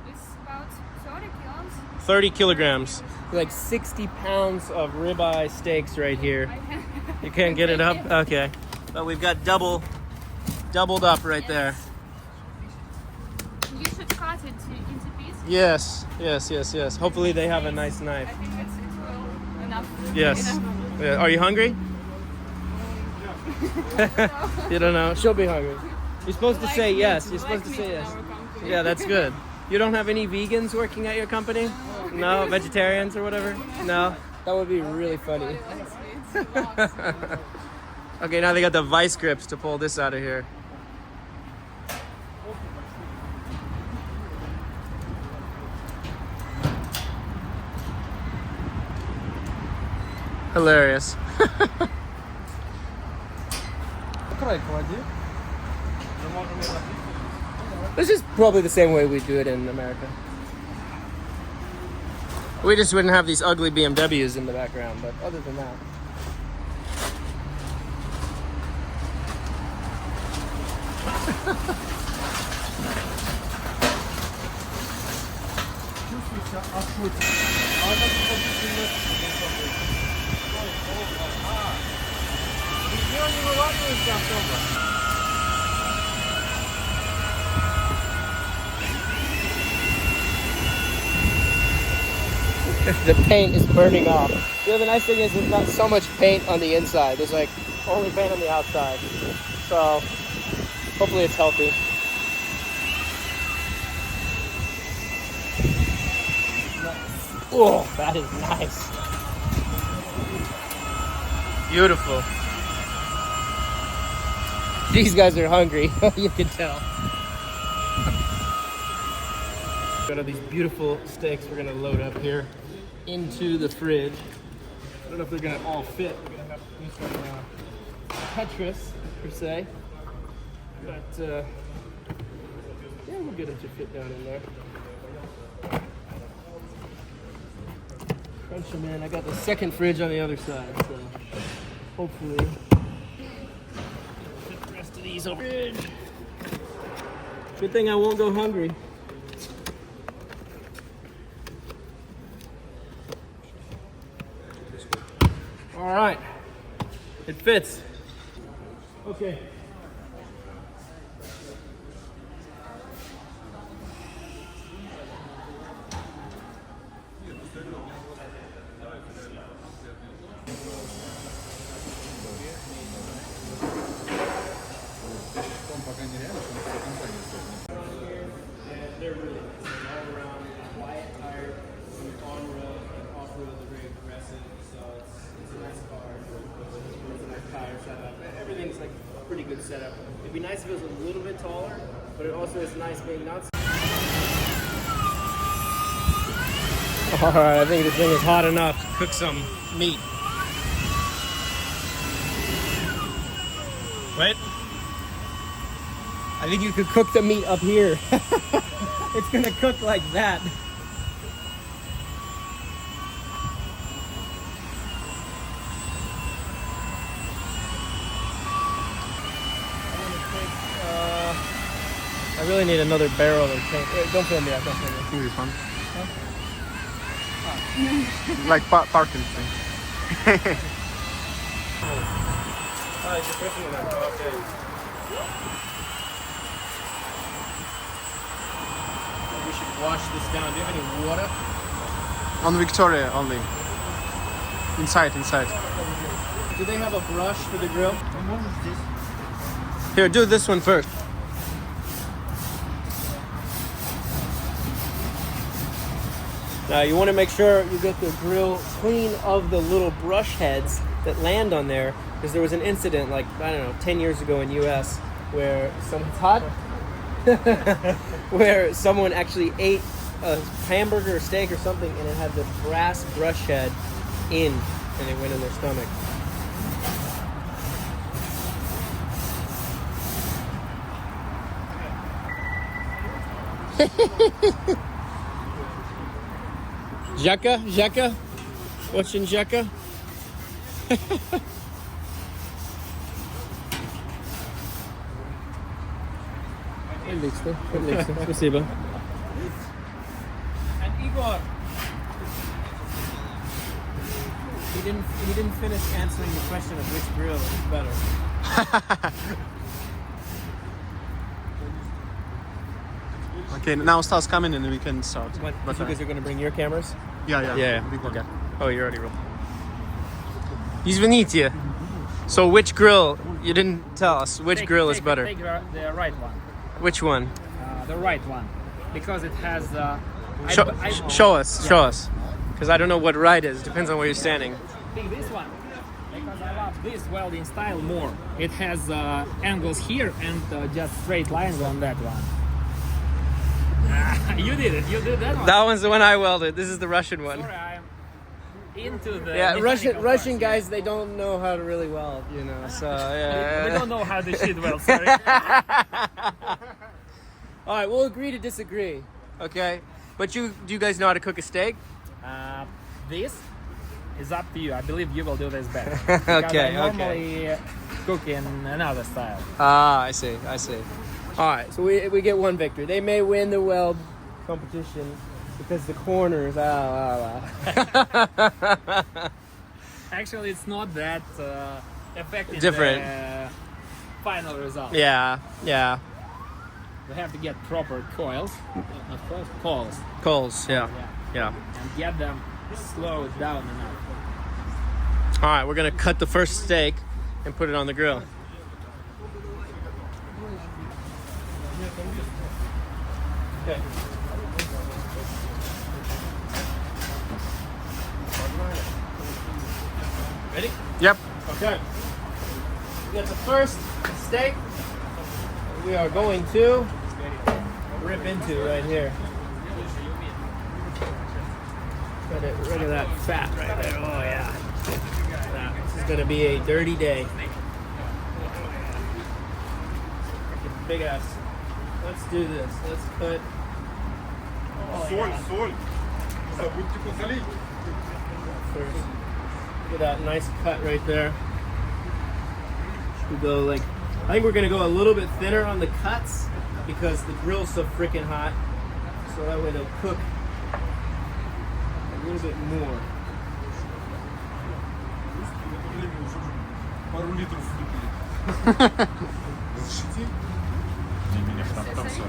It's about 30 kilos. 30 kilograms. Like 60 pounds of ribeye steaks right here. I can. You can't get it up? Okay. But we've got doubled up right there. You should cut it into pieces. Yes, yes, yes, yes. Hopefully they have a nice I knife. think it will enough. Yes. Enough. Yeah. Are you hungry? You don't know. She'll be hungry. You're supposed to say yes. You're supposed to say yes. Yeah, that's good. You don't have any vegans working at your company? No, vegetarians or whatever? No? That would be really funny. Okay, now they got the vice grips to pull this out of here. Hilarious. This is probably the same way we do it in America. We just wouldn't have these ugly BMWs in the background, but other than that. The paint is burning off. The other nice thing is there's not so much paint on the inside. There's like only paint on the outside. So hopefully it's healthy. Oh, that is nice. Beautiful. These guys are hungry. You can tell. Got these beautiful steaks we're gonna load up here into the fridge. I don't know if they're gonna all fit. We're gonna have to do some Tetris per se, but yeah, we'll get them to fit down in there. Crunch them in. I got the second fridge on the other side, so hopefully fit the rest of these over. Good thing I won't go hungry. All right, it fits. Okay. They're really all around quiet, tired, on road and off road. They're very aggressive, so it's a nice car. It's a nice tire setup. Everything's like a pretty good setup. It'd be nice if it was a little bit taller, but it also is nice being not. All right, I think this thing is hot enough to cook some meat. Wait. I think you could cook the meat up here. It's gonna cook like that. I really need another barrel or tank. Don't film me out, don't film me. This is fun. Like parking thing. Oh, it's your personal one. Okay. We should wash this down. Do you have any water? On Victoria only. Inside. Do they have a brush for the grill? Here, do this one first. Now you want to make sure you get the grill clean of the little brush heads that land on there, because there was an incident like, I don't know, 10 years ago in US where someone's hot where someone actually ate a hamburger or steak or something and it had the brass brush head in and it went in their stomach. Jaka? Очень Jaka? Отлично, спасибо. And Igor, he didn't finish answering the question of which grill is better. Okay, now Stas coming and we can start. What, But, you guys are going to bring your cameras? yeah. Big one. Okay. Oh, you're already rolling. Извините. So which grill? You didn't tell us. Which grill is better? Take the right one. Which one? The right one. Because it has... Show us. Because I don't know what right is. Depends on where you're standing. Pick this one. Because I love this welding style more. It has angles here and just straight lines on that one. You did it. You did that one. That one's the one I welded. This is the Russian one. Sorry, I'm into the... Yeah, mechanical Russian parts. guys, they don't know how to really weld, you know. So yeah. We don't know how to shoot well, sorry. All right, we'll agree to disagree. Okay, but do you guys know how to cook a steak? This is up to you. I believe you will do this better. Okay, I normally cook in another style. Ah, I see. All right, so we get one victory. They may win the weld competition because the corners. Actually, it's not that affecting Different. the final result. Yeah. We have to get proper coils, not coils, coils, Coals. Yeah. and get them slowed down enough. All right, we're gonna cut the first steak and put it on the grill. Okay. Ready? Yep. Okay. We got the first steak we are going to rip into right here. Look at that fat right there. Oh yeah. This is gonna be a dirty day. Big ass. Let's do this. Let's cut. Соль. Забудьте посолить. First. Look at that nice cut right there. We go like, I think we're gonna go a little bit thinner on the cuts because the grill's so freaking hot. So that way they'll cook a little bit more. Пару литров выпили. Разрешите? Там 40.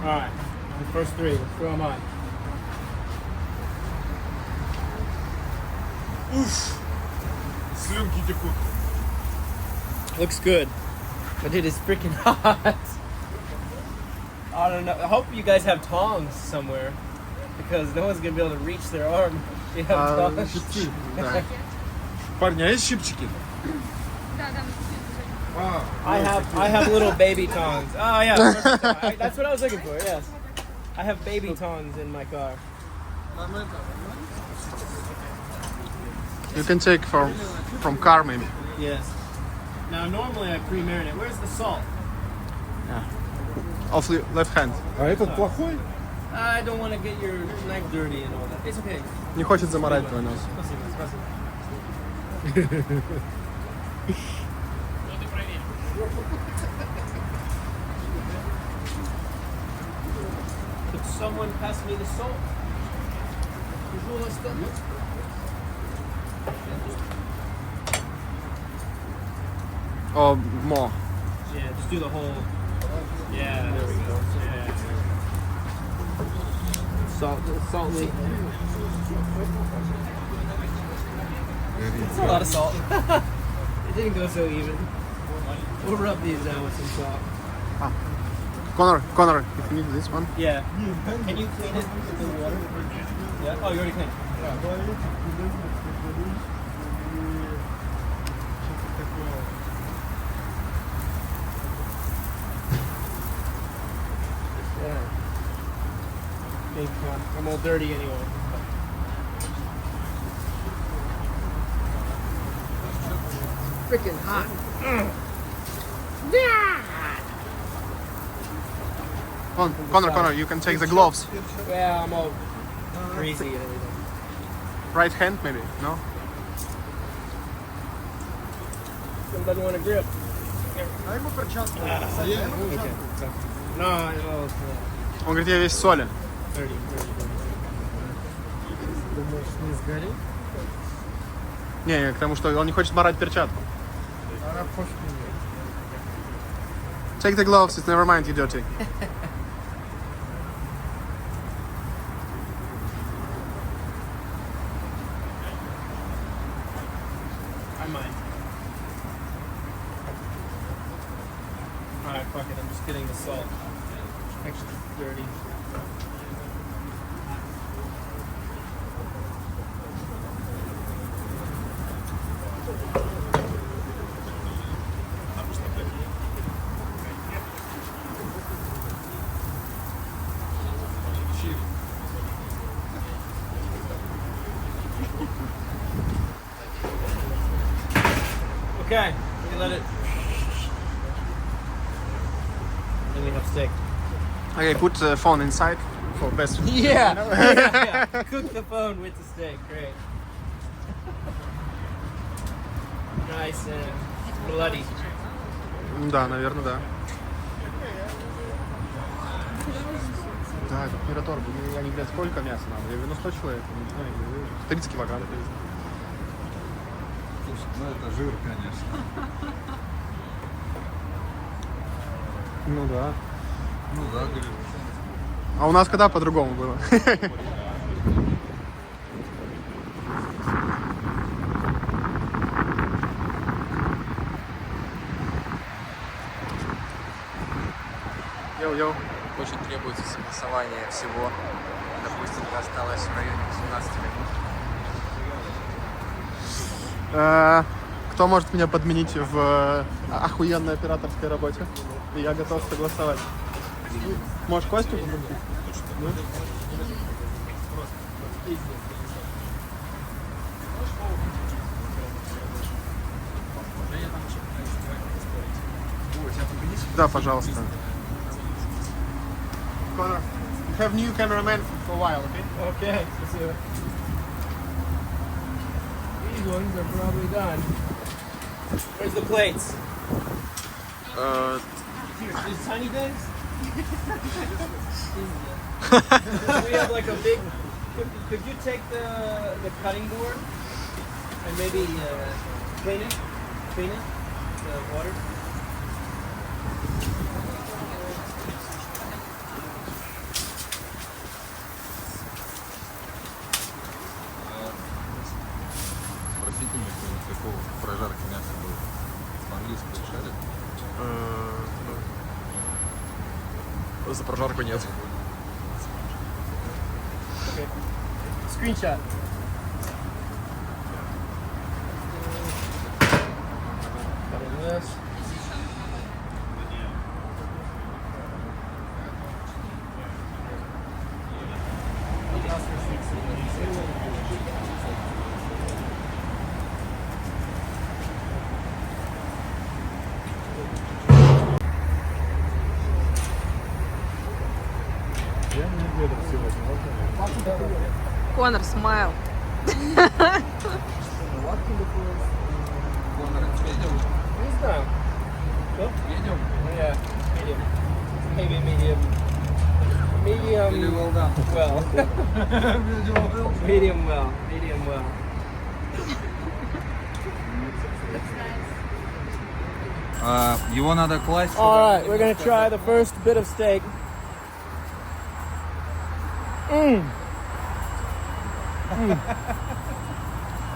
Alright, the first three, let's throw them on. Слюнки текут. Looks good, but it is freaking hot. I don't know. I hope you guys have tongs somewhere because no one's gonna be able to reach their arm. You have tongs. Щипцы, да. Парни, а есть щипчики? I have little baby tongs. Oh yeah, perfect. That's what I was looking for. Yes, I have baby tongs in my car. You can take from car maybe. Yes. Now normally I pre-marinate. Where's the salt? Off left hand. А этот плохой? I don't want to get your knife dirty and all that. It's okay. Не хочет заморать твой нос. Could someone pass me the salt? Or more? Yeah, just do the whole. Yeah, there we go. Yeah. Salt me. It's a lot of salt. It didn't go so even. We'll rub these down with some salt. Connor, if you need this one. Yeah. Can you clean it with the water? Yeah. Oh, you already cleaned. Yeah. Big one. I'm all dirty anyway. Freaking hot. Connor, you can take the gloves. Yeah, I'm all greasy and everything. Right hand, maybe? No? Some doesn't want to grip. Дай ему перчатку. No, Он говорит, я весь в соли. dirty. Думаешь, не сгорит? Не, к тому, что он не хочет морать перчатку. Она пофиг. Take the gloves, it's never mind, you dirty. I mind. Alright, fuck it, I'm just getting the salt. Actually, it's dirty. Okay, we can let it. Then we have steak. Okay, put the phone inside for best. Yeah. Cook the phone with the steak. Great. Nice and bloody. Да, наверное, да. Да, это Miratorg. Они говорят, сколько мяса надо? Я говорю, ну 100 человек. 30 килограмм. Слушай, ну это жир, конечно. Ну да. Ну да, говорит. А у нас когда по-другому было? Йоу-йоу. Очень требуется согласование всего. Допустим, осталось в районе 18 минут. Кто может меня подменить в охуенной операторской работе? И я готов согласовать. Можешь Костю подменить? Да? Да, пожалуйста. Connor, you have new cameraman for a while, okay? Okay, let's do it. These ones are probably done. Where's the plates? These tiny things? We have like a big. Could you take the cutting board and maybe clean it? Clean it? The water? Спросите меня, какого прожарки мяса было. По-английски решали? За прожарку нет. Okay. Screenshot. Cutting this. Конор, смайл. Не знаю. Что? Едем? Yeah, medium. Maybe medium. Medium. Или well. Well. Medium well. Medium well. Его надо класть. All right, we're gonna try the first bit of steak.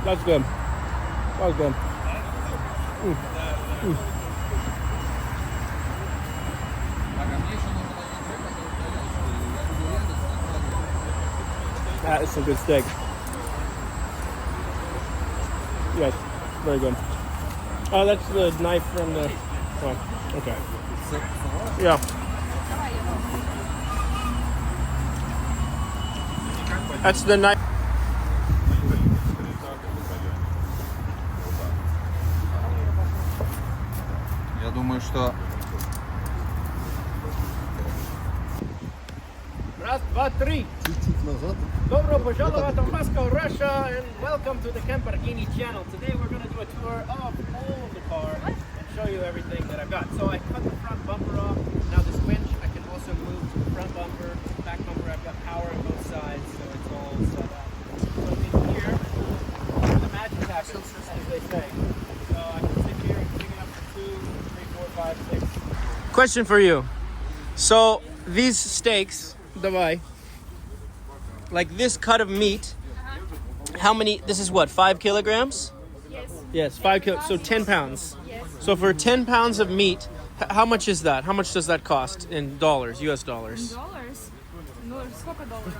That's good. That was good. That is some good steak. Yes, very good. Oh, that's the knife from the. Oh, okay. Yeah. That's the knife. Я думаю, что Раз, два, три. Добро пожаловать в Moscow, Russia, and welcome to the Lamborghini channel. Today we're going to do a tour of all of the car and show you everything that I've got. So I cut the front bumper off. Now this winch, I can also move to the front bumper, back bumper. I've got power on both sides, so it's all set up. So in here, the magic happens, as they say. So I can sit here and pick it up for 2, 3, 4, 5, 6. Question for you. So these steaks, давай. Like this cut of meat, how many, this is what, 5 kilograms? Yes. Yes, 5 kilograms, so 10 pounds. Yes. So for 10 pounds of meat, how much is that? How much does that cost in dollars, US dollars? Dollars? Ну, сколько долларов?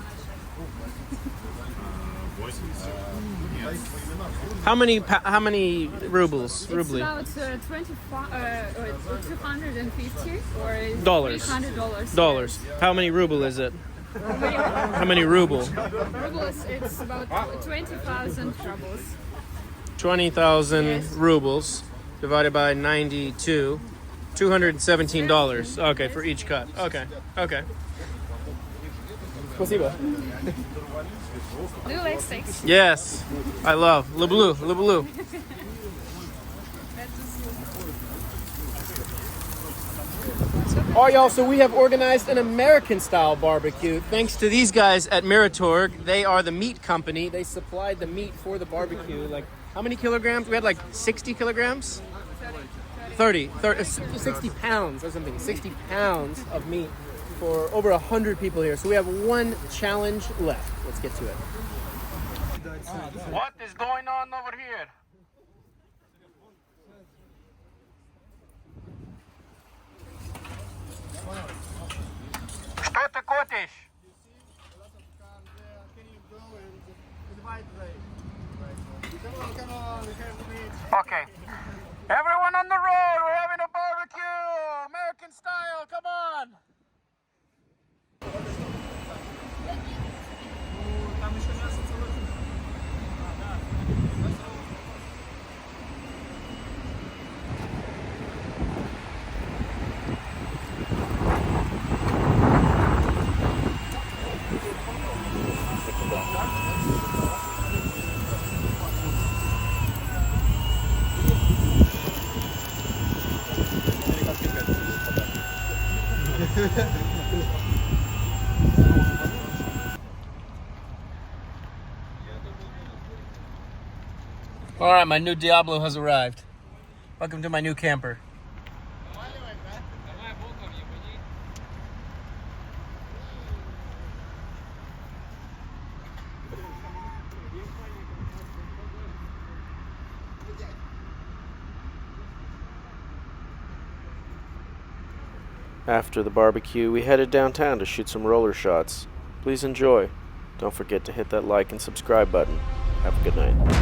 How many rubles? It's Rubly. about 250 or Dollars. $300. Dollars. How many ruble is it? How many ruble? Rubles, it's about 20,000 rubles. 20,000 Yes. rubles divided by 92. $217. Okay, for each cut. Okay. Okay. Спасибо. Do you like steaks? Yes, I love Lubloo, Lubloo. All right, y'all, so we have organized an American-style barbecue thanks to these guys at Miratorg. They are the meat company. They supplied the meat for the barbecue. Like, how many kilograms? We had like 60 kilograms? 30 60 pounds or something. 60 pounds of meat for over 100 people here. So we have one challenge left. Let's get to it. What is going on over here? Что ты котишь? Okay. Everyone on the road, we're having a barbecue! American style, come on! All right, my new Diablo has arrived. Welcome to my new camper. After the barbecue, we headed downtown to shoot some roller shots. Please enjoy. Don't forget to hit that like and subscribe button. Have a good night.